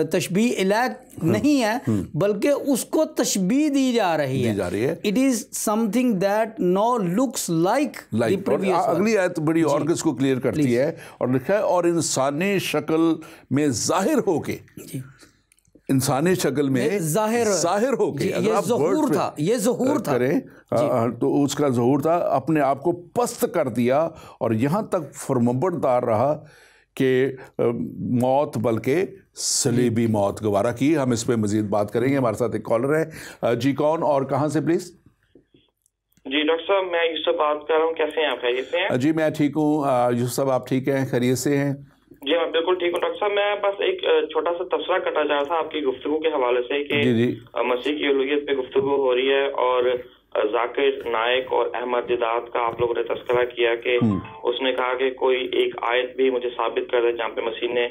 तशबीह इलाक नहीं है, बल्कि उसको तशबीह दी जा रही है। It is something that no looks like the previous. अगली आयत बड़ी और किसको क्लियर करती है और लिखा है, और इंसानी शक्ल में जाहिर होके, इंसानी शक्ल में जाहिर होके, ये ज़हूर था, ये ज़हूर था करें तो उसका ज़हूर था, अपने आप को पस्त कर दिया और यहाँ तक फरमाबरदार रहा कि मौत, बल्कि सलीबी मौत गवारा की। हम इस पे मज़ीद बात करेंगे। हमारे साथ एक कॉलर है। जी, कौन और कहाँ से प्लीज़? जी डॉक्टर साहब, मैं यूसुफ बात कर रहा हूँ। कैसे हैं आप? खैरियत से हैं? जी मैं ठीक हूँ। यूसुफ साहब आप ठीक हैं, खैरियत से हैं? जी मैं बिल्कुल ठीक हूँ डॉक्टर साहब। मैं बस एक छोटा सा तबसरा करना चाह रहा था आपकी गुफ्तगू के हवाले से कि मसीह की उलूहियत पे गुफ्तगू हो रही है और जाकिर नायक और अहमद दिदात का आप लोगों ने तस्करा किया कि उसने कहा कि कोई एक आयत भी मुझे साबित कर दे जहाँ पे मसीह ने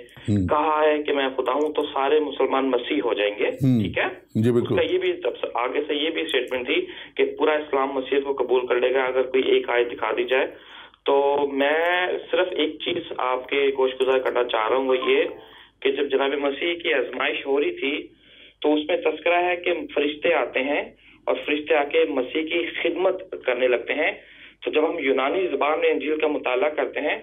कहा है कि मैं खुदा हूँ तो सारे मुसलमान मसीह हो जाएंगे। ठीक है, उसका ये भी आगे से ये भी स्टेटमेंट थी कि पूरा इस्लाम मसीह को कबूल कर लेगा अगर कोई एक आयत दिखा दी जाए। तो मैं सिर्फ एक चीज आपके गोशगुजार करना चाह रहा हूँ, वो ये कि जब जनाब मसीह की आजमाइश हो रही थी तो उसमें तस्करा है कि फरिश्ते आते हैं और फरिश्ते आके मसीह की खिदमत करने लगते हैं। तो जब हम यूनानी ज़बान में इंजील का मुताला करते हैं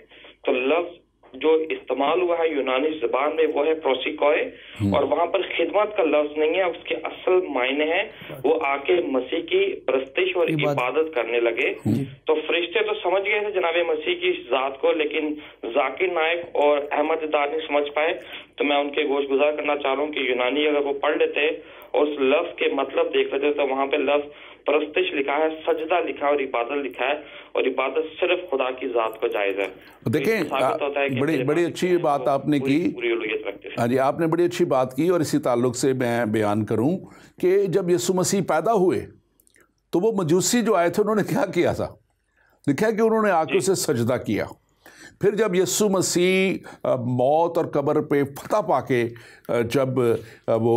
तो लफ्ज जो इस्तेमाल हुआ है यूनानी ज़बान में वो है प्रोसिकोए, और वहां पर खिदमत का लफ्ज नहीं है, उसके असल मायने हैं वो आके मसीह की परस्तिश और इबादत करने लगे। तो फरिश्ते तो समझ गए थे जनाब मसीह की जात को, लेकिन जाकिर नायक और अहमद दार नहीं समझ पाए। तो मैं उनके गोशगुजार करना चाह रहा हूँ कि यूनानी अगर वो पढ़ लेते और उस लफ्ज के मतलब देख लेते तो वहां पे लफ्ज परस्तिश लिखा है, सजदा लिखा है और इबादत लिखा है, और इबादत सिर्फ खुदा की जात को जायज है। देखें, बड़ी अच्छी बात आपने की। हाँ जी, आपने बड़ी अच्छी बात की और इसी ताल्लुक से मैं बयान करूं कि जब यीशु मसीह पैदा हुए तो वो मजूसी जो आए थे उन्होंने क्या किया था? लिखा है कि उन्होंने आके उसे सजदा किया। फिर जब यीशु मसीह मौत और कब्र पे फतह पाके जब वो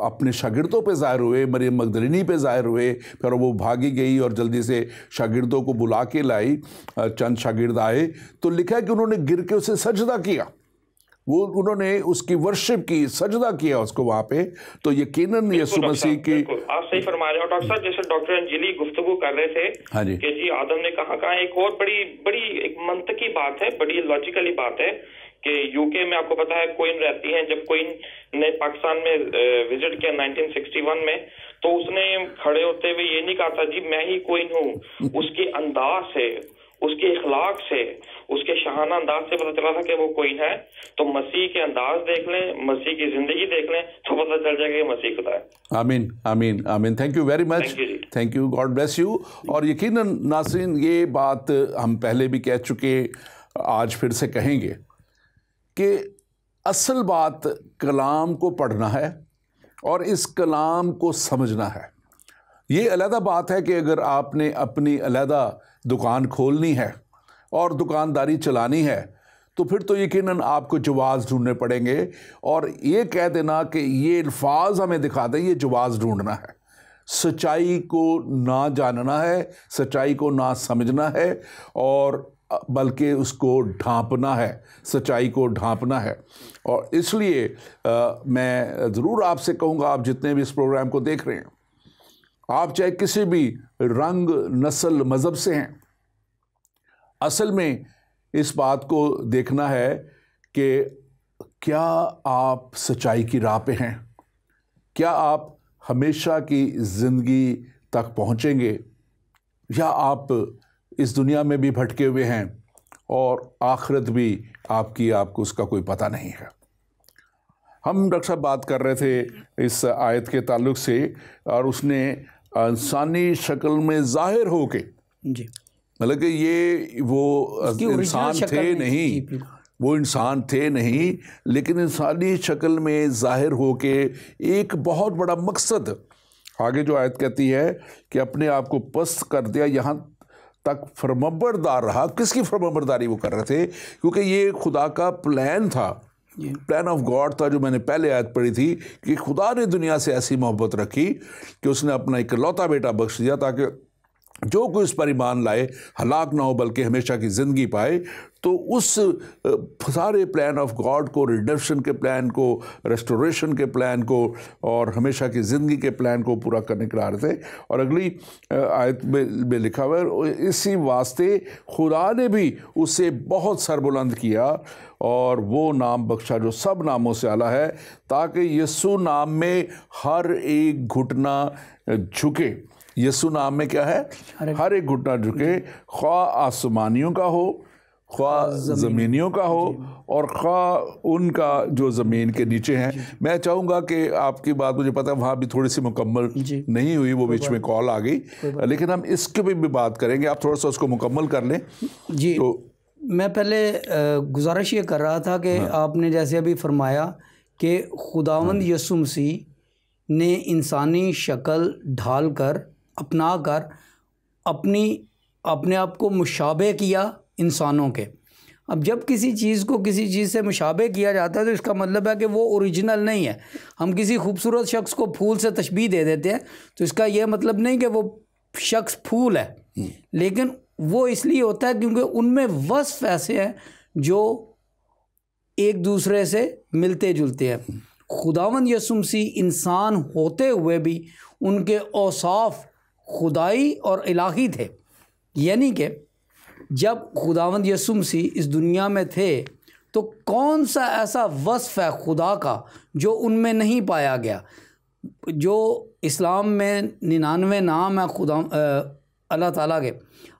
अपने शागिर्दों पे ज़ाहिर हुए, मरियम मगदलिनी पे ज़ाहिर हुए, फिर वो भागी गई और जल्दी से शागिर्दों को बुला के लाई, चंद शागिर्द आए तो लिखा है कि उन्होंने गिर के उसे सजदा किया, वो उन्होंने उसकी वर्शिप की, सजदा किया उसको वहाँ पे। तो यकीनन यीशु मसीह की आप सही फरमा रहे हो डॉक्टर साहब। जैसे डॉक्टर अंजलि गुफ्तगू कर रहे थे हाँ जी कि जी आदम ने कहा एक और बड़ी एक मंतकी बात है, बड़ी लॉजिकली बात है कि यूके में आपको पता है क्वीन रहती हैं। जब क्वीन ने पाकिस्तान में विजिट किया 1961 में तो उसने खड़े होते हुए ये नहीं कहा था जी मैं ही क्वीन हूँ। उसके अंदाज से, उसके इखलाक से, उसके शहाना अंदाज से पता चला था कि वो कोई है। तो मसीह के अंदाज देख लें, मसीह की जिंदगी देख लें तो पता चल जाएगा कि मसीह खुदा है। आमीन आमीन आमीन। Thank you very much, thank you, God bless you. और यकीनन नाज़रीन ये बात हम पहले भी कह चुके, आज फिर से कहेंगे कि असल बात कलाम को पढ़ना है और इस कलाम को समझना है। ये अलहदा बात है कि अगर आपने अपनी अलहदा दुकान खोलनी है और दुकानदारी चलानी है तो फिर तो यकीनन आपको जवाज़ ढूंढने पड़ेंगे, और ये कह देना कि ये अल्फाज हमें दिखा दें, ये जवाज़ ढूंढना है। सच्चाई को ना जानना है, सच्चाई को ना समझना है, और बल्कि उसको ढांपना है, सच्चाई को ढांपना है। और इसलिए मैं ज़रूर आपसे कहूँगा, आप जितने भी इस प्रोग्राम को देख रहे हैं, आप चाहे किसी भी रंग, नस्ल, मज़हब से हैं, असल में इस बात को देखना है कि क्या आप सच्चाई की राह पे हैं, क्या आप हमेशा की ज़िंदगी तक पहुँचेंगे, या आप इस दुनिया में भी भटके हुए हैं और आखिरत भी आपको उसका कोई पता नहीं है। हम डॉक्टर साहब बात कर रहे थे इस आयत के ताल्लुक़ से, और उसने इंसानी शक्ल में ज़ाहिर होके, जी, मतलब कि ये वो इंसान थे नहीं, वो इंसान थे नहीं, लेकिन इंसानी शक्ल में ज़ाहिर होके एक बहुत बड़ा मकसद, आगे जो आयत कहती है कि अपने आप को पस्त कर दिया, यहाँ तक फरमाबरदार रहा। किसकी फरमाबरदारी वो कर रहे थे? क्योंकि ये खुदा का प्लान था, प्लान ऑफ गॉड था, जो मैंने पहले आयत पढ़ी थी कि खुदा ने दुनिया से ऐसी मोहब्बत रखी कि उसने अपना इकलौता बेटा बख्श दिया ताकि जो कोई उस पर ईमान लाए हलाक ना हो बल्कि हमेशा की ज़िंदगी पाए। तो उस सारे प्लान ऑफ गॉड को, रिडेम्पशन के प्लान को, रेस्टोरेशन के प्लान को और हमेशा की ज़िंदगी के प्लान को पूरा करने के रहे थे। और अगली आयत में लिखा हुआ है, इसी वास्ते खुदा ने भी उसे बहुत सरबुलंद किया और वो नाम बख्शा जो सब नामों से आला है, ताकि यीशु नाम में हर एक घुटना झुके। यीशु नाम में क्या है? हर एक घुटना झुके, ख्वा आसमानियों का हो, ख्वा ज़मीनियों का हो, और ख्वा उनका जो ज़मीन के नीचे हैं। मैं चाहूँगा कि आपकी बात, मुझे पता है वहाँ भी थोड़ी सी मुकम्मल नहीं हुई, वो बीच में कॉल आ गई, लेकिन हम इसके भी बात करेंगे। आप थोड़ा सा उसको मुकम्मल कर लें। जी, तो मैं पहले गुजारिश ये कर रहा था कि आपने जैसे अभी फरमाया कि खुदावंद यीशु मसीह ने इंसानी शक्ल ढाल कर, अपना कर अपने आप को मुशाबे किया इंसानों के। अब जब किसी चीज़ को किसी चीज़ से मुशाबे किया जाता है तो इसका मतलब है कि वो ओरिजिनल नहीं है। हम किसी खूबसूरत शख्स को फूल से तशबीह दे देते हैं तो इसका यह मतलब नहीं कि वो शख्स फूल है, लेकिन वो इसलिए होता है क्योंकि उनमें वस्फ ऐसे हैं जो एक दूसरे से मिलते जुलते हैं। खुदावंद यीशु मसीह इंसान होते हुए भी उनके औसाफ खुदाई और इलाही थे, यानी कि जब खुदावंद यीशु मसीह इस दुनिया में थे तो कौन सा ऐसा वस्फ है खुदा का जो उनमें नहीं पाया गया। जो इस्लाम में 99 नाम है खुदा अल्लाह ताला के,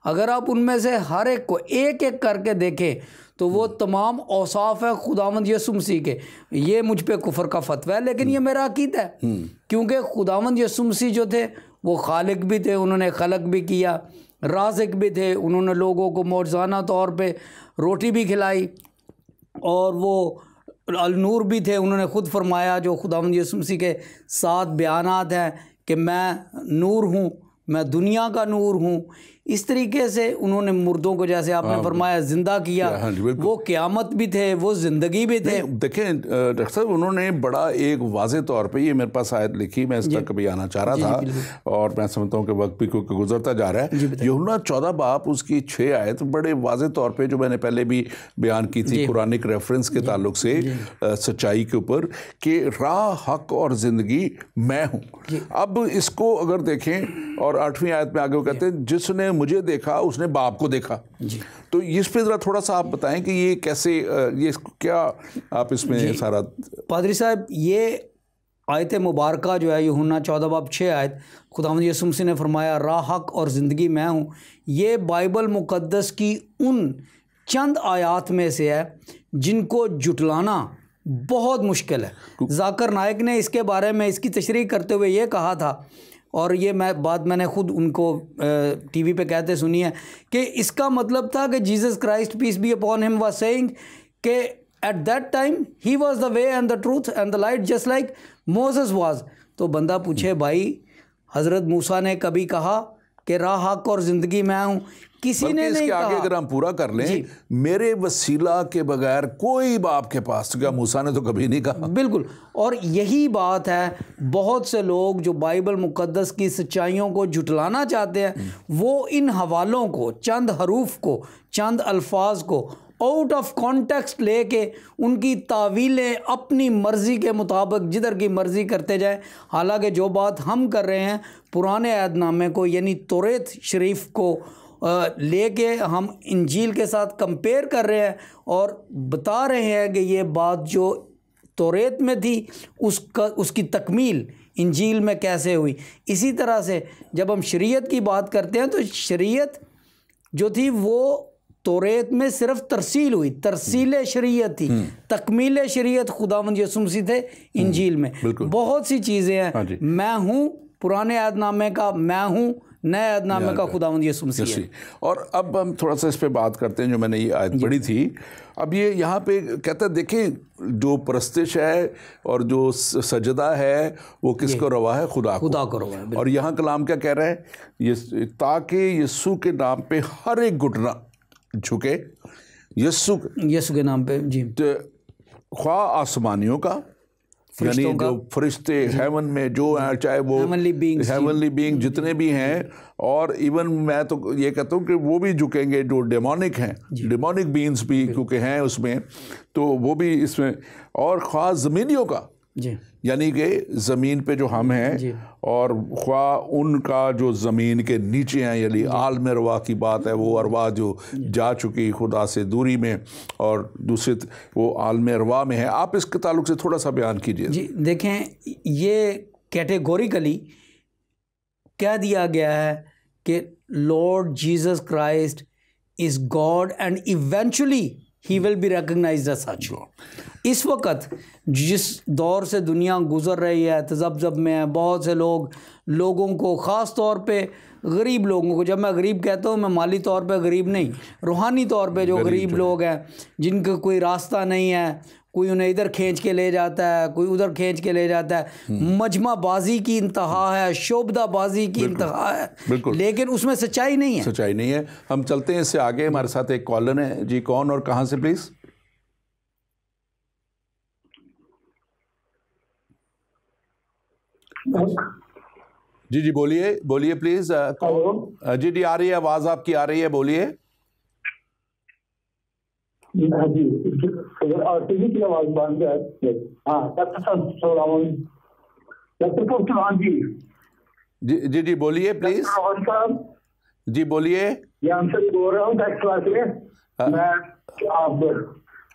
अगर आप उनमें से हर एक को एक एक करके देखें तो वो तमाम औसाफ है खुदावंद यीशु मसीह के। ये मुझ पे कुफर का फतवा है, लेकिन ये मेरा अकीदा है, क्योंकि खुदावंद यीशु मसीह जो थे वो खालिक भी थे, उन्होंने खलक भी किया, राज़िक भी थे, उन्होंने लोगों को मौजज़ाना तौर पे रोटी भी खिलाई, और वो अल-नूर भी थे। उन्होंने ख़ुद फरमाया, जो खुदावंद यीशु मसीह के 7 बयानात हैं कि मैं नूर हूँ, मैं दुनिया का नूर हूँ। इस तरीके से उन्होंने मुर्दों को, जैसे आपने फरमाया, ज़िंदा किया। वो क़यामत भी थे, वो ज़िंदगी भी थे। देखें डॉक्टर साहब, उन्होंने बड़ा एक वाज़े तौर पे, ये मेरे पास आयत लिखी, मैं इस तक कभी आना चाह रहा था और मैं समझता हूँ कि वक्त भी क्योंकि गुजरता जा रहा है। यूहन्ना 14 बाब उसकी 6 आयत बड़े वाज़े तौर पर, जो मैंने पहले भी बयान की थी कुरानिक रेफरेंस के ताल्लुक से सच्चाई के ऊपर, कि राह, हक और ज़िंदगी मैं हूँ। अब इसको अगर देखें, और 8वीं आयत में आगे वो कहते हैं, जिसने मुझे देखा उसने बाप को देखा। तो इस पे ज़रा थोड़ा सा आप बताएं कि ये कैसे, ये क्या आप इसमें सारा। पादरी साहब, ये आयत मुबारका जो है यूहन्ना 14 बाब 6 आयत, खुदावंद यीशु मसीह ने फरमाया राह, हक और ज़िंदगी मैं हूँ, ये बाइबल मुक़द्दस की उन चंद आयात में से है जिनको जुटलाना बहुत मुश्किल है। जाकिर नाइक ने इसके बारे में इसकी तशरीह करते हुए ये कहा था, और ये बात मैंने ख़ुद उनको टीवी पे कहते सुनी है, कि इसका मतलब था कि Jesus Christ peace be upon him was saying कि at that time he was the way and the truth and the light just like Moses was. तो बंदा पूछे भाई हज़रत मूसा ने कभी कहा कि राह हक और ज़िंदगी मैं हूँ? किसी ने नहीं कहा। आगे अगर हम पूरा कर लें, मेरे वसीला के बगैर कोई बाप के पास, क्या मूसा ने तो कभी नहीं कहा। बिल्कुल, और यही बात है, बहुत से लोग जो बाइबल मुकद्दस की सच्चाइयों को झुटलाना चाहते हैं, वो इन हवालों को, चंद हरूफ को, चंद अल्फाज को आउट ऑफ कॉन्टेक्स्ट लेके उनकी तावीलें अपनी मर्ज़ी के मुताबिक जिधर की मर्ज़ी करते जाएं। हालांकि जो बात हम कर रहे हैं, पुराने अहदनामे को यानी तौरात शरीफ को लेके हम इंजील के साथ कंपेयर कर रहे हैं और बता रहे हैं कि ये बात जो तौरात में थी उसकी तकमील इंजील में कैसे हुई। इसी तरह से जब हम शरीयत की बात करते हैं तो शरीयत जो थी वो तौरात में सिर्फ तरसील हुई, तरसील शरीयत थी, तकमील शरीयत खुदावंद यीशु मसीह थे इंजील में। बहुत सी चीज़ें हैं, मैं हूँ पुराने अहदनामे का, मैं हूँ नए अहदनामे का खुदावंद यीशु मसीह है। और अब हम थोड़ा सा इस पे बात करते हैं, जो मैंने ये आयत पढ़ी थी। अब ये यहाँ पे कहता है, देखें जो परस्तिश है और जो सजदा है वो किसको रवा है? खुदा को रवा है। और यहाँ कलाम क्या कह रहा है? ये ताकि यीशु के नाम पे हर एक घुटना झुके, यीशु के नाम पे जी, ख्वाह आसमानियों का, यानी जो फरिश्ते हेवन में जो हैं, चाहे वो हेवनली बीइंग जितने भी हैं, और इवन मैं तो ये कहता हूँ कि वो भी झुकेंगे जो डेमोनिक हैं, डेमोनिक बीइंग्स भी क्योंकि हैं उसमें, तो वो भी इसमें, और ख्वाह ज़मीनियों का यानी कि ज़मीन पे जो हम हैं, और ख्वाह उनका जो ज़मीन के नीचे हैं, यानी आलम अरवा की बात है, वो अरवा जो जा चुकी खुदा से दूरी में, और दूसरे वो आलम अरवा में है। आप इसके ताल्लुक से थोड़ा सा बयान कीजिए। जी देखें, ये कैटेगोरिकली कह दिया गया है कि Lord Jesus Christ is God and eventually he will be recognised as such. इस वक्त जिस दौर से दुनिया गुजर रही है, तज़ब्ज़ब में है, बहुत से लोगों को, ख़ास तौर पे गरीब लोगों को, जब मैं गरीब कहता हूँ मैं माली तौर पे गरीब नहीं, रूहानी तौर पे जो गरीब लोग हैं, जिनका कोई रास्ता नहीं है, कोई उन्हें इधर खींच के ले जाता है, कोई उधर खींच के ले जाता है, मजमा बाजी की इंतहा है, शोबदा बाजी की इंतहा है, लेकिन उसमें सच्चाई नहीं है। सच्चाई नहीं है। हम चलते हैं इससे आगे। हमारे साथ एक कॉलर है जी, कौन और कहाँ से प्लीज़? जी बोलिए प्लीज। जी आ रही है आवाज, आपकी आ रही है, बोलिए। टीवी की आवाज बंद है। हाँ जी बोलिए प्लीज। जी बोलिए। बोल रहा हूँ टेक्स्ट क्लास में। मैं आप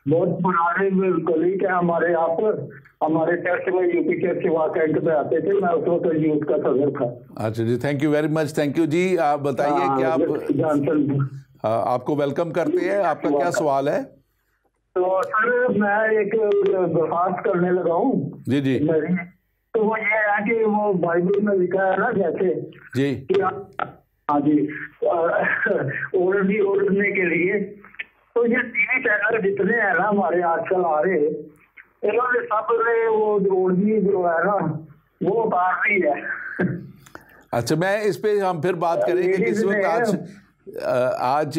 बहुत पुराने कलीग है हमारे यहाँ पर, हमारे टेस्ट में यूपी के सेवा कैंप पे आते थे, मैं उस वक्त यूथ का सदर था। अच्छा जी, thank you very much. Thank you जी। आप बताइए कि आप आपको वेलकम करते हैं। आपका क्या सवाल है? तो सर मैं एक दरख्वास्त करने लगा हूँ जी। तो वो ये है कि वो बाइबल में लिखा है ना जैसे जी कि हाँ जी ओढ़ने के लिए, तो ये टीवी चैनल जितने हैं ना हमारे आजकल आ रहे, इन्होंने सब ने वो ओढ़नी जो है ना वो उतार रही है। अच्छा, मैं इस पे हम फिर बात करेंगे किस वक्त। आज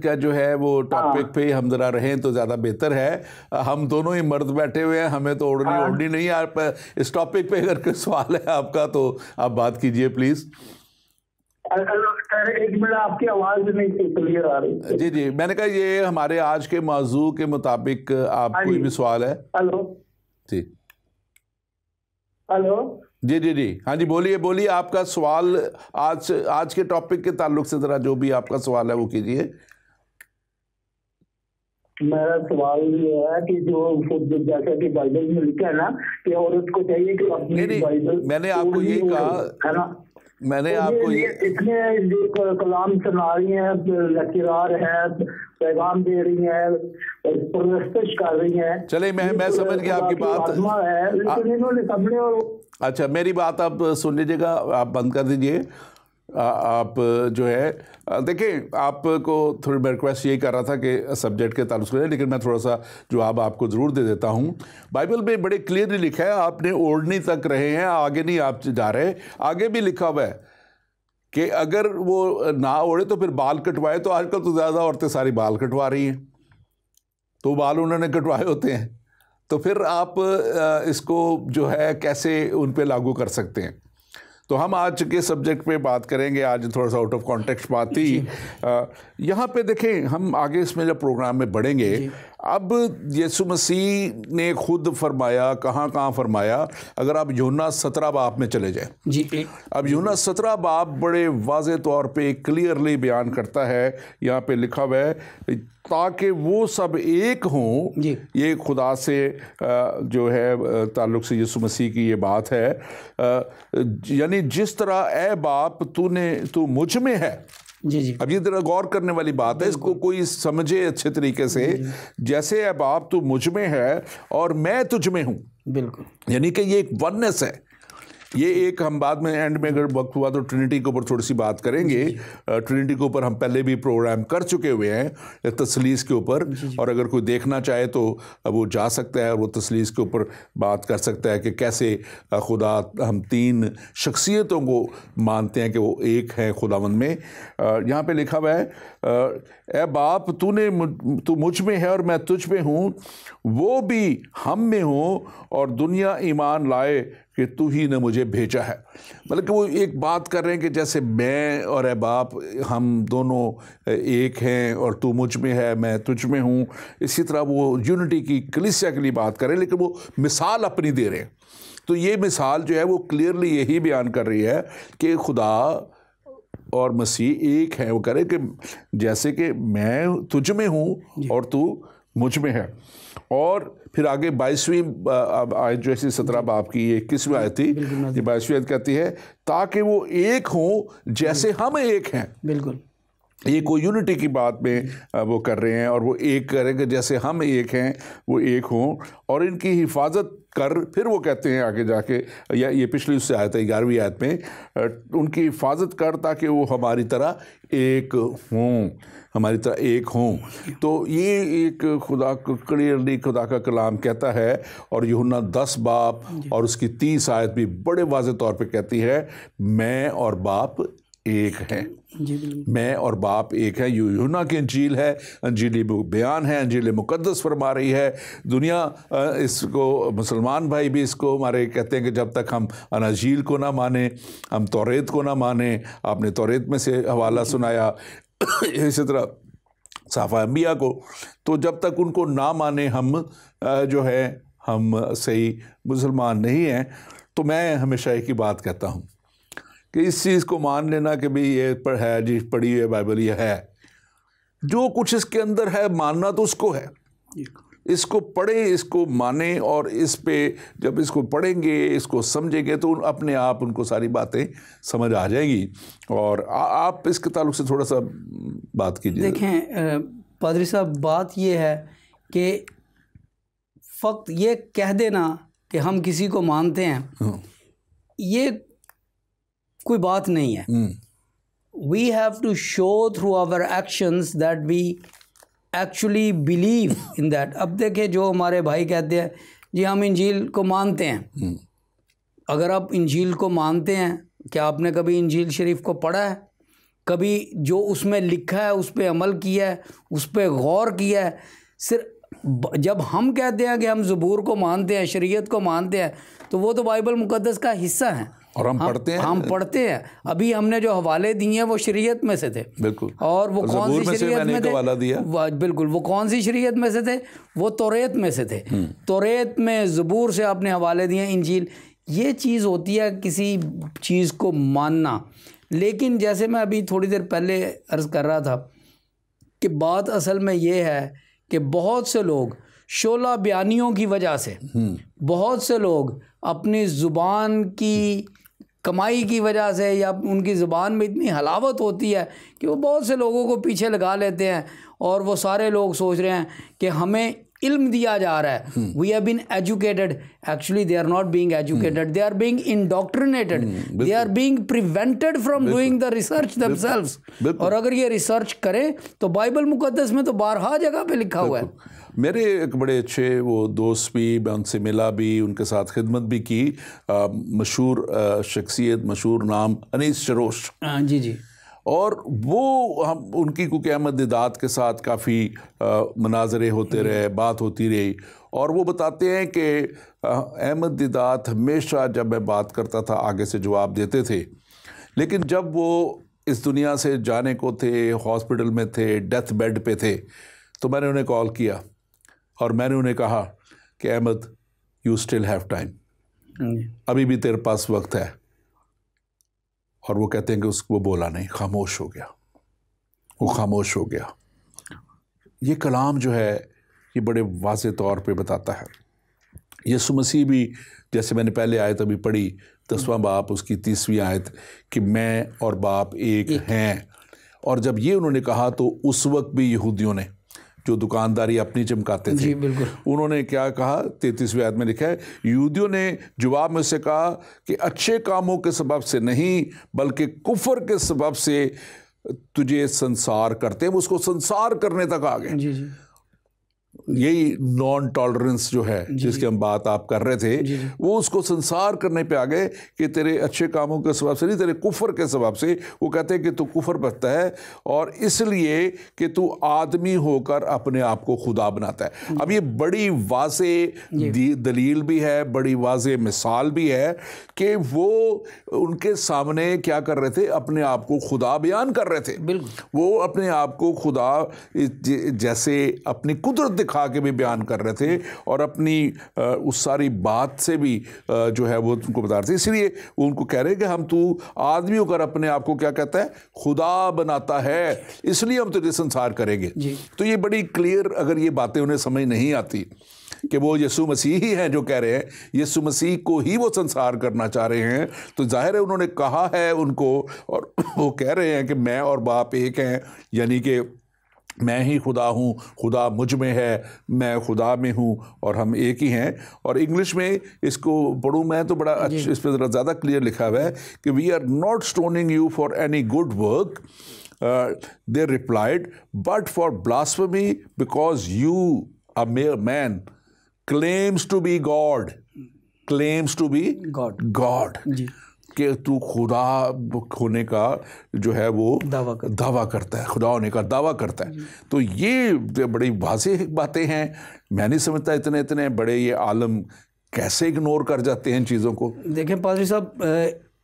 का जो है वो टॉपिक पे हम जरा रहें तो ज़्यादा बेहतर है। हम दोनों ही मर्द बैठे हुए हैं, हमें तो ओढ़नी नहीं। आप इस टॉपिक पे अगर कोई सवाल है आपका तो आप बात कीजिए प्लीज़। एक मिनट, आपकी आवाज नहीं क्लियर आ रही। जी मैंने कहा ये हमारे आज के मौजू के मुताबिक आप कोई भी सवाल है? हेलो जी हेलो जी हाँ जी बोलिए आपका सवाल आज के टॉपिक के ताल्लुक से जरा जो भी आपका सवाल है वो कीजिए। मेरा सवाल ये है कि जो जैसा कि बाइबल में लिखा है ना कि औरत को चाहिए कि अपनी बाइबल, मैंने आपको यही कहा है ना, मैंने आपको इतने जो कलाम सुना रही हैं, लेक्चरार हैं, पैगाम दे रही हैं, प्रस्तुत कर रही हैं। चले मैं समझ गया आपकी बात है, लेकिन इन्होंने सबने। अच्छा, मेरी बात आप सुन लीजिएगा, आप बंद कर दीजिए। आप जो है देखें, आपको थोड़ी मैं रिक्वेस्ट यही कर रहा था कि सब्जेक्ट के ताल्लुक से, लेकिन मैं थोड़ा सा जवाब आपको ज़रूर दे देता हूँ। बाइबल में बड़े क्लियरली लिखा है, आपने ओढ़नी तक रहे हैं, आगे नहीं आप जा रहे। आगे भी लिखा हुआ है कि अगर वो ना ओढ़े तो फिर बाल कटवाए। तो आजकल तो ज़्यादा औरतें सारी बाल कटवा रही हैं, तो बाल उन्होंने कटवाए होते हैं, तो फिर आप इसको जो है कैसे उन पे लागू कर सकते हैं। तो हम आज के सब्जेक्ट पे बात करेंगे। आज थोड़ा सा आउट ऑफ कॉन्टेक्स्ट बात थी। यहाँ पे देखें, हम आगे इसमें जब प्रोग्राम में बढ़ेंगे, अब यीशु मसीह ने खुद फरमाया, कहाँ फरमाया, अगर आप यूहन्ना 17 बाब में चले जाएं जी। अब यूहन्ना 17 बाब बड़े वाज़े तौर पे क्लियरली बयान करता है, यहाँ पे लिखा हुआ है, ताकि वो सब एक हों। ये खुदा से जो है ताल्लुक़ से यीशु मसीह की ये बात है। यानी जिस तरह ए बाप तू मुझ में है। जी। अब ये जरा गौर करने वाली बात है, इसको कोई समझे अच्छे तरीके से। जैसे ए बाप तू मुझ में है और मैं तुझ में हूँ, बिल्कुल, यानी कि ये एक वननेस है। ये एक हम बाद में एंड में अगर वक्त हुआ तो ट्रिनिटी के ऊपर थोड़ी सी बात करेंगे। ट्रिनिटी के ऊपर हम पहले भी प्रोग्राम कर चुके हुए हैं, तसलीस के ऊपर, और अगर कोई देखना चाहे तो वो जा सकता है और वो तसलीस के ऊपर बात कर सकता है कि कैसे खुदा, हम 3 शख्सियतों को मानते हैं कि वो एक है खुदावंद में। यहाँ पे लिखा हुआ है, ए बाप तू मुझ में है और मैं तुझ में हूँ, वो भी हम में हो, और दुनिया ईमान लाए कि तू ही ने मुझे भेजा है। मतलब कि वो एक बात कर रहे हैं कि जैसे मैं और ए बाप, हम दोनों एक हैं, और तू मुझ में है, मैं तुझ में हूँ। इसी तरह वो यूनिटी की, कलीसिया के लिए बात कर रहे हैं, लेकिन वो मिसाल अपनी दे रहे हैं। तो ये मिसाल जो है वो क्लियरली यही बयान कर रही है कि खुदा और मसीह एक है। वो कह रहे कि जैसे कि मैं तुझ में हूँ और तू मुझ में है। और फिर आगे 22वीं आयत जो है 17 बाब की 21वीं आयत थी, ये 22वीं आयत कहती है, ताकि वो एक हों जैसे हम एक हैं। बिल्कुल, ये कोई यूनिटी की बात में वो कर रहे हैं, और वो एक करेंगे जैसे हम एक हैं, वो एक हों, और इनकी हिफाजत कर। फिर वो कहते हैं आगे जाके, या ये पिछली उससे आयत है 11वीं आयत में, उनकी हिफाजत कर ताकि वो हमारी तरह एक हों, हमारी तरह एक हों। तो ये एक खुदा को क्लियरली खुदा का कलाम कहता है। और यूहन्ना 10 बाब और उसकी 30 आयत भी बड़े वाज़े तौर पे कहती है, मैं और बाप एक हैं। मैं और बाप एक है। यूहन्ना की अंजील है, अंजीली बयान है, अंजील मुकद्दस फरमा रही है। दुनिया इसको, मुसलमान भाई भी इसको हमारे कहते हैं कि जब तक हम अनाजील को ना माने, हम तौरेत को ना माने, आपने तौरेत में से हवाला सुनाया, इसी तरह साफ़ा अंबिया को, तो जब तक उनको ना माने हम जो है हम सही मुसलमान नहीं हैं। तो मैं हमेशा एक ही बात कहता हूँ कि इस चीज़ को मान लेना कि भाई ये है जी, पढ़ी हुई बाइबल ये है, जो कुछ इसके अंदर है मानना तो उसको है। इसको पढ़ें, इसको माने, और इस पे जब इसको पढ़ेंगे, इसको समझेंगे, तो अपने आप उनको सारी बातें समझ आ जाएंगी। और आप इसके ताल्लुक से थोड़ा सा बात कीजिए। देखें पादरी साहब, बात ये है कि फ़क्त ये कह देना कि हम किसी को मानते हैं, ये कोई बात नहीं है। We have to show through our actions that we actually believe in that. अब देखें, जो हमारे भाई कहते हैं जी हम इंजील को मानते हैं, अगर आप इंजील को मानते हैं, क्या आपने कभी इंजील शरीफ को पढ़ा है? कभी जो उसमें लिखा है उस पर अमल किया है, उस पर गौर किया है? सिर्फ जब हम कहते हैं कि हम ज़बूर को मानते हैं, शरीयत को मानते हैं, तो वो तो बाइबल मुकद्दस का हिस्सा है, और हम पढ़ते हैं। अभी हमने जो हवाले दिए हैं वो शरीयत में से थे। बिल्कुल। और वो कौन सी शरीयत में थे? बिल्कुल, वो कौन सी शरीयत में से थे? वो तौरेत में से थे। तौरेत में ज़बूर से आपने हवाले दिए। इंजील, ये चीज़ होती है किसी चीज़ को मानना। लेकिन जैसे मैं अभी थोड़ी देर पहले अर्ज़ कर रहा था कि बात असल में ये है कि बहुत से लोग शोला बयानियों की वजह से, बहुत से लोग अपनी ज़ुबान की कमाई की वजह से, या उनकी ज़ुबान में इतनी हलावत होती है कि वो बहुत से लोगों को पीछे लगा लेते हैं, और वो सारे लोग सोच रहे हैं कि हमें इल्म दिया जा रहा है, we have been educated, actually they are not being educated, they are being indoctrinated, they are being prevented from doing the research themselves. और अगर ये रिसर्च करें तो बाइबल मुकद्दस में तो बारहा जगह पे लिखा हुआ है। मेरे एक बड़े अच्छे वो दोस्त भी, मैं उनसे मिला भी, उनके साथ खिदमत भी की, मशहूर शख्सियत, मशहूर नाम अनीस चरोश। जी जी। और वो हम उनकी क्योंकि अहमद दिदात के साथ काफ़ी मनाजरे होते रहे, बात होती रही, और वो बताते हैं कि अहमद दिदात हमेशा जब मैं बात करता था आगे से जवाब देते थे, लेकिन जब वो इस दुनिया से जाने को थे, हॉस्पिटल में थे, डेथ बेड पे थे, तो मैंने उन्हें कॉल किया और मैंने उन्हें कहा कि Ahmed you still have time, अभी भी तेरे पास वक्त है। और वो कहते हैं कि उसको बोला नहीं, खामोश हो गया, वो खामोश हो गया। ये कलाम जो है ये बड़े वाज़े तौर पे बताता है। यीशु मसीह भी, जैसे मैंने पहले आयत अभी पढ़ी 10वां बाप उसकी 30वीं आयत, कि मैं और बाप एक हैं। और जब ये उन्होंने कहा तो उस वक्त भी यहूदियों ने जो दुकानदारी अपनी चमकाते थे, जी बिल्कुल, उन्होंने क्या कहा, 33वीं आयत में लिखा है, यहूदियों ने जवाब में से कहा कि अच्छे कामों के सबब से नहीं बल्कि कुफर के सबब से तुझे संसार करते हैं। वो उसको संसार करने तक आ गए। जी जी। यही नॉन टॉलरेंस जो है जिसकी हम बात आप कर रहे थे, वो उसको संसार करने पे आ गए कि तेरे अच्छे कामों के सबब से नहीं, तेरे कुफर के सबब से। वो कहते हैं कि तू कुफर करता है और इसलिए कि तू आदमी होकर अपने आप को खुदा बनाता है। अब ये बड़ी वाज़े दलील भी है, बड़ी वाज़े मिसाल भी है कि वो उनके सामने क्या कर रहे थे, अपने आप को खुदा बयान कर रहे थे। वो अपने आप को खुदा जैसे अपनी कुदरत दिखा के भी बयान कर रहे थे और अपनी उस सारी बात से भी जो है वो उनको बता रहे थे। इसलिए वो उनको कह रहे हैं कि हम तू आदमी होकर अपने आप को क्या कहता है, खुदा बनाता है, इसलिए हम तुझे संसार करेंगे। तो ये बड़ी क्लियर, अगर ये बातें उन्हें समझ नहीं आती कि वो यीशु मसीह ही हैं जो कह रहे हैं, यीशु मसीह को ही वो संसार करना चाह रहे हैं, तो जाहिर है उन्होंने कहा है उनको, और वो कह रहे हैं कि मैं और बाप एक हैं, यानी कि मैं ही खुदा हूँ, खुदा मुझ में है, मैं खुदा में हूँ और हम एक ही हैं। और इंग्लिश में इसको पढ़ूँ मैं तो बड़ा अच्छा, इस पर ज़रा ज़्यादा क्लियर लिखा हुआ है कि we are not stoning you for any good work, they replied, but for blasphemy because you a mere man claims to be God, claims to be God, कि तू खुदा होने का जो है वो दावा करता है, खुदा होने का दावा करता है। तो ये बड़ी वाज़ेह बातें हैं। मैं नहीं समझता इतने बड़े ये आलम कैसे इग्नोर कर जाते हैं इन चीज़ों को। देखें पादरी साहब,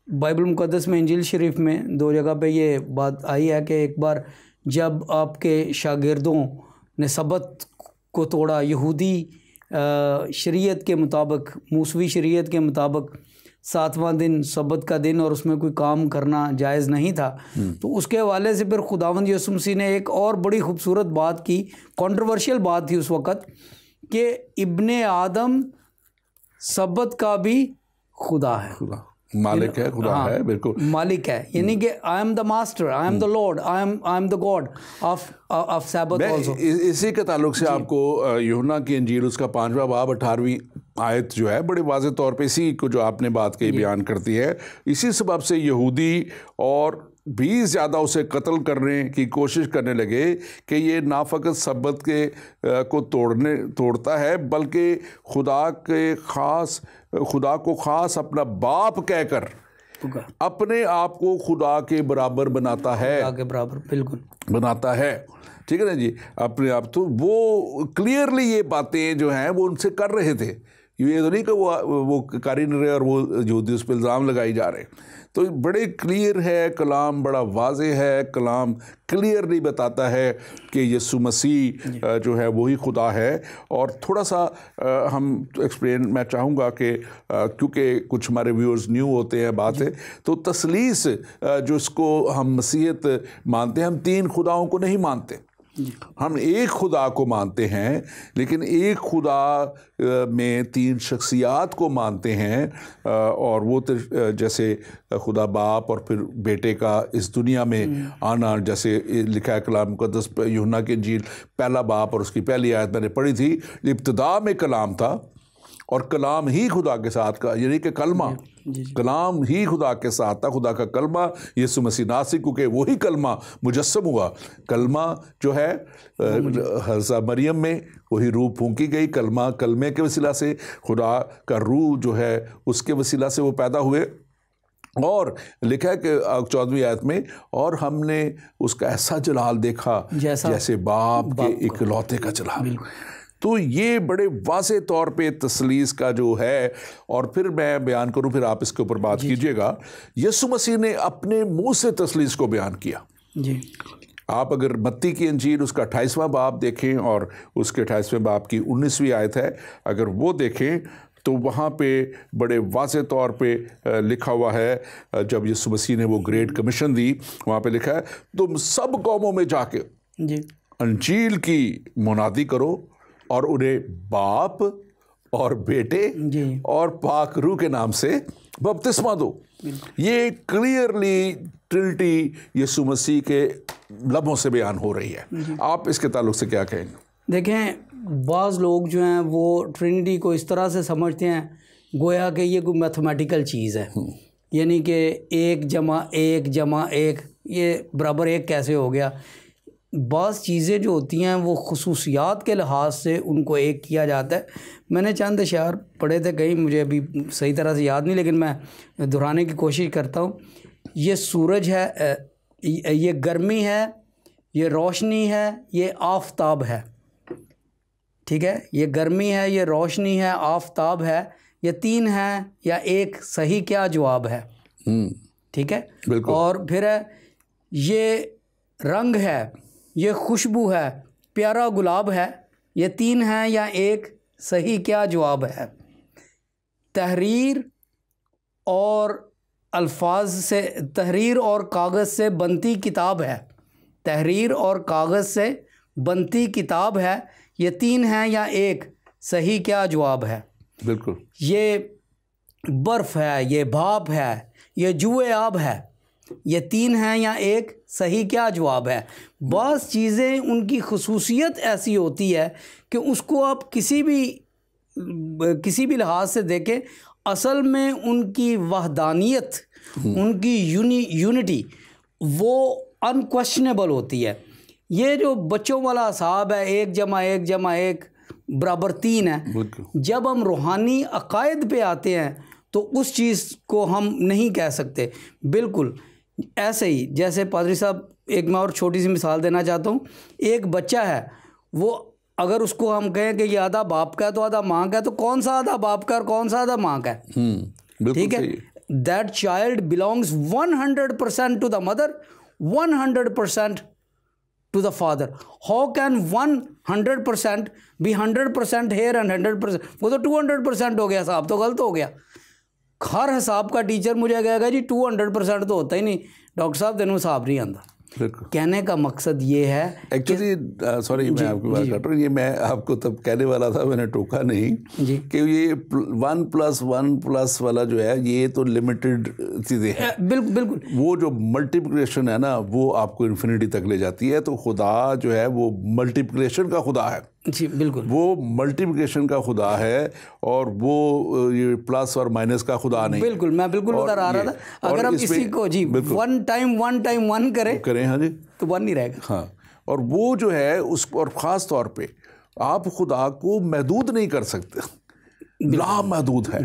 बाइबल मुकद्दस में इंजील शरीफ में 2 जगह पे ये बात आई है कि एक बार जब आपके शागिर्दों ने सबत को तोड़ा, यहूदी शरीयत के मुताबिक, मूसवी शरीयत के मुताबिक 7वां दिन सबत का दिन और उसमें कोई काम करना जायज़ नहीं था, तो उसके हवाले से फिर खुदावंद यीशु मसीह ने एक और बड़ी खूबसूरत बात की, कंट्रोवर्शियल बात थी उस वक़्त, कि इब्ने आदम सबत का भी खुदा है, मालिक है, खुदा है, बिल्कुल मालिक है, यानी कि I am the master, I am the lord, I am the god of sabbath also. इसी के ताल्लुक से आपको यूहन्ना की इंजील उसका 5वां बाब 18वीं आयत जो है बड़े वाज़े तौर पे इसी को जो आपने बात कही बयान करती है। इसी सबब से यहूदी और भी ज़्यादा उसे कत्ल करने की कोशिश करने लगे कि ये ना फ़कत सबत के को तोड़ता है बल्कि खुदा को ख़ास अपना बाप कहकर अपने आप को खुदा के बराबर बनाता है, खुदा के बराबर बिल्कुल बनाता है। ठीक है ना जी, अपने आप। तो वो क्लियरली ये बातें जो हैं वो उनसे कर रहे थे, ये तो नहीं कि वो कर ही नहीं रहे और वो यहूदी उस पर इल्ज़ाम लगाई जा रहे। तो बड़े क्लियर है कलाम, बड़ा वाज़े है कलाम, क्लियरली बताता है कि यीशु मसीह जो है वही खुदा है। और थोड़ा सा हम एक्सप्लेन मैं चाहूँगा कि क्योंकि कुछ हमारे व्यूअर्स न्यू होते हैं बात है, तो तसलीस जो इसको हम मसीहत मानते हैं, हम 3 खुदाओं को नहीं मानते। हम एक खुदा को मानते हैं, लेकिन एक खुदा में तीन शख्सियात को मानते हैं। और वो तो जैसे खुदा बाप और फिर बेटे का इस दुनिया में आना, जैसे लिखा है कलाम मुक़द्दस यूहन्ना की इंजील पहला बाप और उसकी पहली आयत मैंने पढ़ी थी, इब्तिदा में कलाम था और कलाम ही खुदा के साथ का, यानी कि कलमा, कलाम ही खुदा के साथ था, खुदा का कलमा यीशु मसीह नासिक, क्योंकि वही कलमा मुजस्सम हुआ। कलमा जो है हज़रत मरियम में वही रूह फूंकी गई, कलमा कलमे के वसीला से खुदा का रूह जो है उसके वसीला से वो पैदा हुए। और लिखा है कि 14वीं आयत में, और हमने उसका ऐसा जलाल देखा जैसे बाप के इकलौते का जलाल। तो ये बड़े वाज़े तौर पे तसलीस का जो है, और फिर मैं बयान करूं, फिर आप इसके ऊपर बात कीजिएगा। यीशु मसीह ने अपने मुंह से तसलीस को बयान किया जी। आप अगर मत्ती की इंजील उसका 28वां बाब देखें और उसके 28वें बाब की 19वीं आयत है, अगर वो देखें तो वहाँ पे बड़े वाज़े तौर पे लिखा हुआ है, जब यीशु मसीह ने वो ग्रेट कमीशन दी, वहाँ पे लिखा है तुम सब कौमों में जाके जी अंजील की मुनादी करो और उन्हें बाप और बेटे और पाक रूह के नाम से बपतिस्मा दो। ये क्लियरली ट्रिनिटी यीशु मसीह के लबों से बयान हो रही है। आप इसके ताल्लुक से क्या कहेंगे? देखें, बाज़ लोग जो हैं वो ट्रिनिटी को इस तरह से समझते हैं गोया कि ये कोई मैथमेटिकल चीज़ है, यानी कि 1 जमा 1 जमा 1 ये बराबर 1 कैसे हो गया। बाज़ चीज़ें जो होती हैं वो खुसूसियात के लिहाज से उनको एक किया जाता है। मैंने चंद अशार पढ़े थे कहीं, मुझे अभी सही तरह से याद नहीं, लेकिन मैं दोहराने की कोशिश करता हूँ। ये सूरज है, ये गर्मी है, ये रोशनी है, ये आफताब है, ठीक है। ये गर्मी है, ये रोशनी है, आफताब है, ये 3 है या 1, सही क्या जवाब है? ठीक है। और फिर ये रंग है, ये खुशबू है, प्यारा गुलाब है, ये 3 है या 1, सही क्या जवाब है? तहरीर और अल्फाज से, तहरीर और कागज़ से बनती किताब है, तहरीर और कागज़ से बनती किताब है, ये 3 है या 1, सही क्या जवाब है? बिल्कुल। ये बर्फ़ है, ये भाप है, ये जुए आब है, ये 3 है या 1, सही क्या जवाब है? बाज़ चीज़ें उनकी खुसूसियत ऐसी होती है कि उसको आप किसी भी लिहाज से देखें, असल में उनकी वहदानियत, उनकी यूनिटी वो अनक्वेश्चनेबल होती है। ये जो बच्चों वाला हिसाब है 1 जमा 1 जमा 1 बराबर 3 है, जब हम रूहानी अकायद पे आते हैं तो उस चीज़ को हम नहीं कह सकते। बिल्कुल ऐसे ही जैसे पादरी साहब, एक मैं और छोटी सी मिसाल देना चाहता हूँ। एक बच्चा है, वो अगर उसको हम कहें कि ये आधा बाप का है तो आधा माँ का है, तो कौन सा आधा बाप का और कौन सा आधा माँ का है? ठीक है। That child belongs 100% to the mother, 100% to the father. How can 100% be 100% here and 100%? वो तो 200% हो गया, साहब तो गलत हो गया। हर हिसाब का टीचर मुझे कहेगा जी 200% तो होता ही नहीं, डॉक्टर साहब तेनों हिसाब नहीं आता। कहने का मकसद ये है, एक्चुअली सॉरी मैं आपकी बात कर रहा हूँ, ये मैं आपको तब कहने वाला था, मैंने टोका नहीं कि ये 1+1+ वाला जो है ये तो लिमिटेड चीज़ें हैं। बिल्कुल बिल्कुल। वो जो मल्टीप्लिकेशन है ना, वो आपको इन्फिनिटी तक ले जाती है। तो खुदा जो है वो मल्टीप्लिकेशन का खुदा है जी, बिल्कुल। वो मल्टीप्लिकेशन का खुदा है और वो ये प्लस और माइनस का खुदा नहीं। बिल्कुल, मैं बिल्कुल उधर आ रहा था। अगर हम इसी को जी 1 टाइम 1 करें हाँ जी, तो 1 नहीं रहेगा। हाँ, और वो जो है उस, और ख़ास तौर पे आप खुदा को महदूद नहीं कर सकते, लामहदूद है।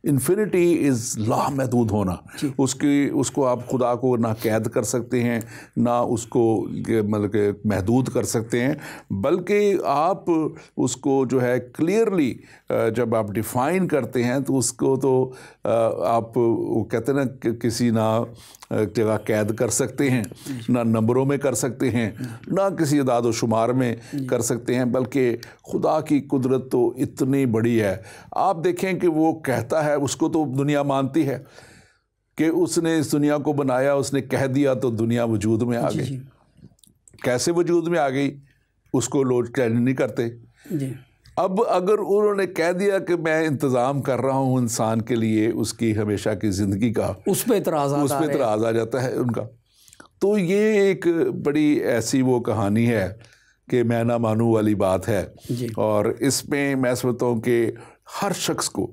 इन्फिनिटी इज़ लामहदूद होना। उसको आप खुदा को ना कैद कर सकते हैं, ना उसको मतलब कि महदूद कर सकते हैं, बल्कि आप उसको जो है क्लियरली जब आप डिफ़ाइन करते हैं तो उसको तो आप वो कहते हैं ना, किसी ना जगह कैद कर सकते हैं, ना नंबरों में कर सकते हैं, ना किसी अदाद व शुमार में कर सकते हैं, बल्कि खुदा की कुदरत तो इतनी बड़ी है। आप देखें कि वो कहता है, उसको तो दुनिया मानती है कि उसने इस दुनिया को बनाया, उसने कह दिया तो दुनिया वजूद में आ गई। कैसे वजूद में आ गई? उसको लोग चैलेंज नहीं करते जी। अब अगर उन्होंने कह दिया कि मैं इंतज़ाम कर रहा हूँ इंसान के लिए उसकी हमेशा की ज़िंदगी का, उस पर इतराज़ आ जाता है उनका। तो ये एक बड़ी ऐसी वो कहानी है कि मैं ना मानूं वाली बात है जी। और इसमें मैं समझता हूँ कि हर शख्स को,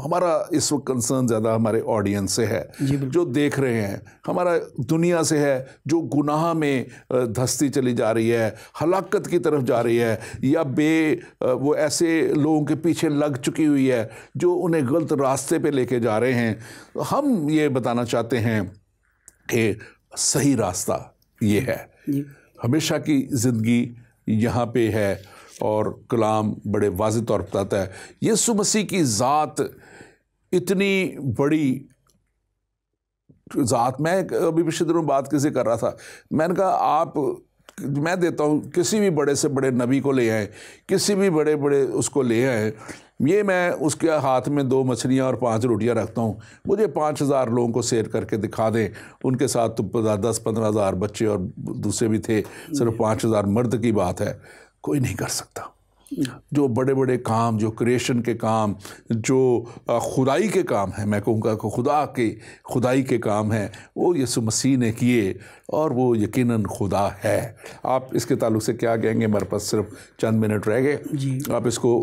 हमारा इस वक्त कंसर्न ज़्यादा हमारे ऑडियंस से है जो देख रहे हैं, हमारा दुनिया से है जो गुनाह में धंसती चली जा रही है, हलाकत की तरफ जा रही है, या वो ऐसे लोगों के पीछे लग चुकी हुई है जो उन्हें गलत रास्ते पे लेके जा रहे हैं। हम ये बताना चाहते हैं कि सही रास्ता ये है, हमेशा की ज़िंदगी यहाँ पे है। और कलाम बड़े वाज़ेह तौर पर बताता है यीशु मसीह की ज़ात इतनी बड़ी ज़ात। मैं अभी पिछले दिनों बात किसी कर रहा था, मैंने कहा मैं देता हूँ किसी भी बड़े से बड़े नबी को ले आए, किसी भी बड़े बड़े उसको ले आए, ये मैं उसके हाथ में 2 मछलियाँ और 5 रोटियाँ रखता हूँ, मुझे 5000 लोगों को शेयर करके दिखा दें, उनके साथ तो 10-15 हज़ार बच्चे और दूसरे भी थे, सिर्फ 5000 मर्द की बात है, कोई नहीं कर सकता। जो बड़े बड़े काम, जो क्रिएशन के काम, जो खुदाई के काम हैं, मैं कहूँगा कि खुदाई के काम हैं, वो यीशु मसीह ने किए और वो यकीनन खुदा है। आप इसके ताल्लुक से क्या कहेंगे? हमारे पास सिर्फ चंद मिनट रह गए जी, आप इसको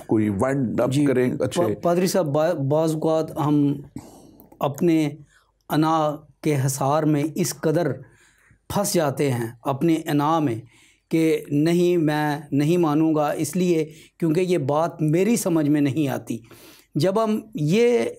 कोई वाइंड अप करें। अच्छे पादरी साहब, बाज़ औक़ात हम अपने अना के हिसार में इस कदर फंस जाते हैं अपने अना में कि नहीं, मैं नहीं मानूंगा इसलिए क्योंकि ये बात मेरी समझ में नहीं आती। जब हम ये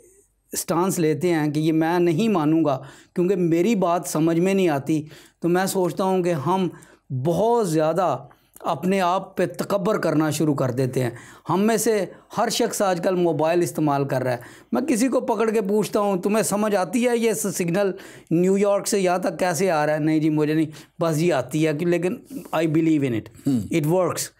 स्टांस लेते हैं कि ये मैं नहीं मानूंगा क्योंकि मेरी बात समझ में नहीं आती, तो मैं सोचता हूँ कि हम बहुत ज़्यादा अपने आप पे तकब्बर करना शुरू कर देते हैं। हम में से हर शख्स आजकल मोबाइल इस्तेमाल कर रहा है। मैं किसी को पकड़ के पूछता हूँ तुम्हें समझ आती है ये सिग्नल न्यूयॉर्क से यहाँ तक कैसे आ रहा है? नहीं जी मुझे नहीं, बस ये आती है कि, लेकिन I believe in it, it works.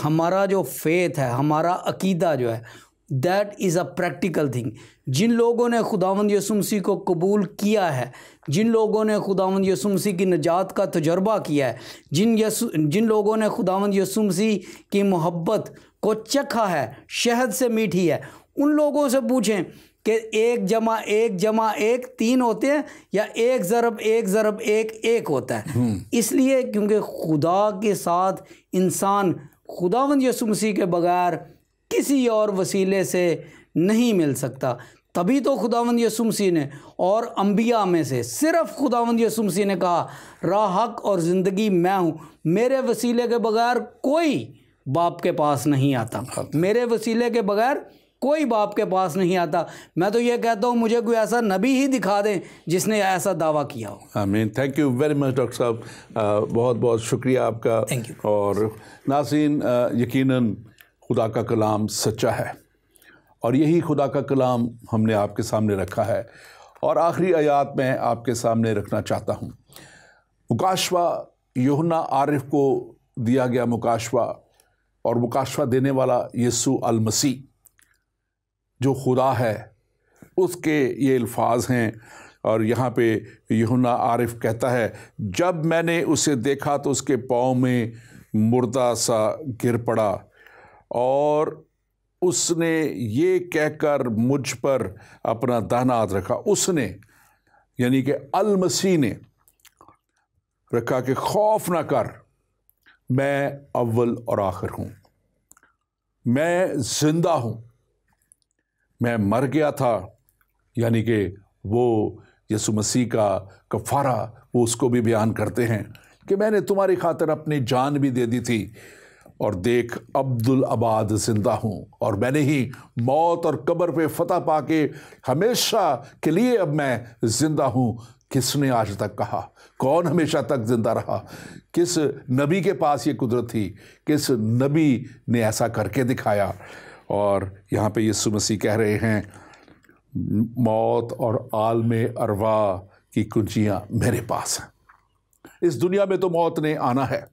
हमारा जो फेथ है, हमारा अकीदा जो है, that is a practical thing. जिन लोगों ने खुदावंद यीशु मसीह को कबूल किया है, जिन लोगों ने खुदावंद यीशु मसीह की निजात का तजर्बा किया है, जिन लोगों ने खुदावंद यीशु मसीह की मोहब्बत को चखा है, शहद से मीठी है, उन लोगों से पूछें कि 1 जमा 1 3 होते हैं या 1 ज़रब 1 1 होता है। इसलिए क्योंकि खुदा के साथ इंसान खुदावंद यीशु मसीह के बगैर किसी और वसीले से नहीं मिल सकता। तभी तो खुदावंद यीशु मसीह ने और अंबिया में से सिर्फ खुदावंद यीशु मसीह ने कहा राह, हक और ज़िंदगी मैं हूँ, मेरे वसीले के बगैर कोई बाप के पास नहीं आता, मेरे वसीले के बगैर कोई बाप के पास नहीं आता। मैं तो ये कहता हूँ मुझे कोई ऐसा नबी ही दिखा दें जिसने ऐसा दावा किया हो। आमीन। Thank you very much doctor साहब, बहुत बहुत शुक्रिया आपका। Thank you. और नाज़रीन, यकीनन खुदा का कलाम सच्चा है और यही खुदा का कलाम हमने आपके सामने रखा है। और आखिरी आयत में आपके सामने रखना चाहता हूँ, मुकाशवा यूहन्ना आरिफ को दिया गया मुकाशवा, और मुकाशवा देने वाला यीशु अल मसीह जो खुदा है, उसके ये अल्फाज हैं। और यहाँ पे यूहन्ना आरिफ कहता है, जब मैंने उसे देखा तो उसके पाँव में मुर्दा सा गिर पड़ा और उसने ये कहकर मुझ पर अपना दाहिना हाथ रखा। उसने यानी कि अल मसीह ने रखा कि खौफ ना कर, मैं अव्वल और आखिर हूँ, मैं जिंदा हूँ, मैं मर गया था। यानी कि वो यीशु मसीह का कफ़ारा वो उसको भी बयान करते हैं कि मैंने तुम्हारी खातिर अपनी जान भी दे दी थी, और देख अब्दुल अबाद ज़िंदा हूँ, और मैंने ही मौत और कब्र पे फतह पाके हमेशा के लिए अब मैं ज़िंदा हूँ। किसने आज तक कहा? कौन हमेशा तक ज़िंदा रहा? किस नबी के पास ये कुदरत थी? किस नबी ने ऐसा करके दिखाया? और यहाँ पे यीशु मसीह कह रहे हैं, मौत और आलमे अरवा की कुंजियाँ मेरे पास हैं। इस दुनिया में तो मौत ने आना है,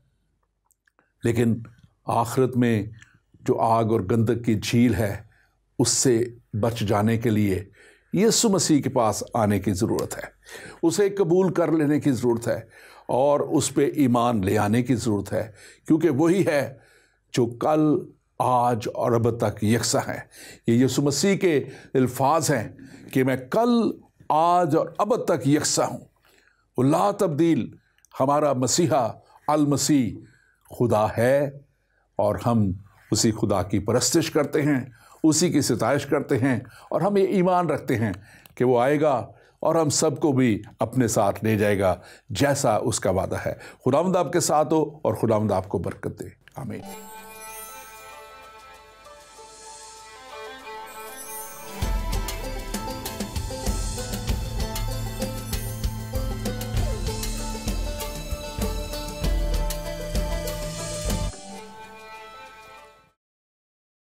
लेकिन आखिरत में जो आग और गंधक की झील है उससे बच जाने के लिए यीशु मसीह के पास आने की ज़रूरत है, उसे कबूल कर लेने की ज़रूरत है। और उस पे ईमान ले आने की ज़रूरत है, क्योंकि वही है जो कल, आज और अब तक यकसा है। ये यीशु मसीह के अल्फाज हैं कि मैं कल, आज और अब तक यकसा हूँ। वो ला तब्दील हमारा मसीहा अल मसीह खुदा है, और हम उसी खुदा की परस्तिश करते हैं, उसी की सिताइश करते हैं, और हम ये ईमान रखते हैं कि वो आएगा और हम सबको भी अपने साथ ले जाएगा जैसा उसका वादा है। खुदावंद आपके साथ हो और खुदावंद आपको बरकत दे। आमीन।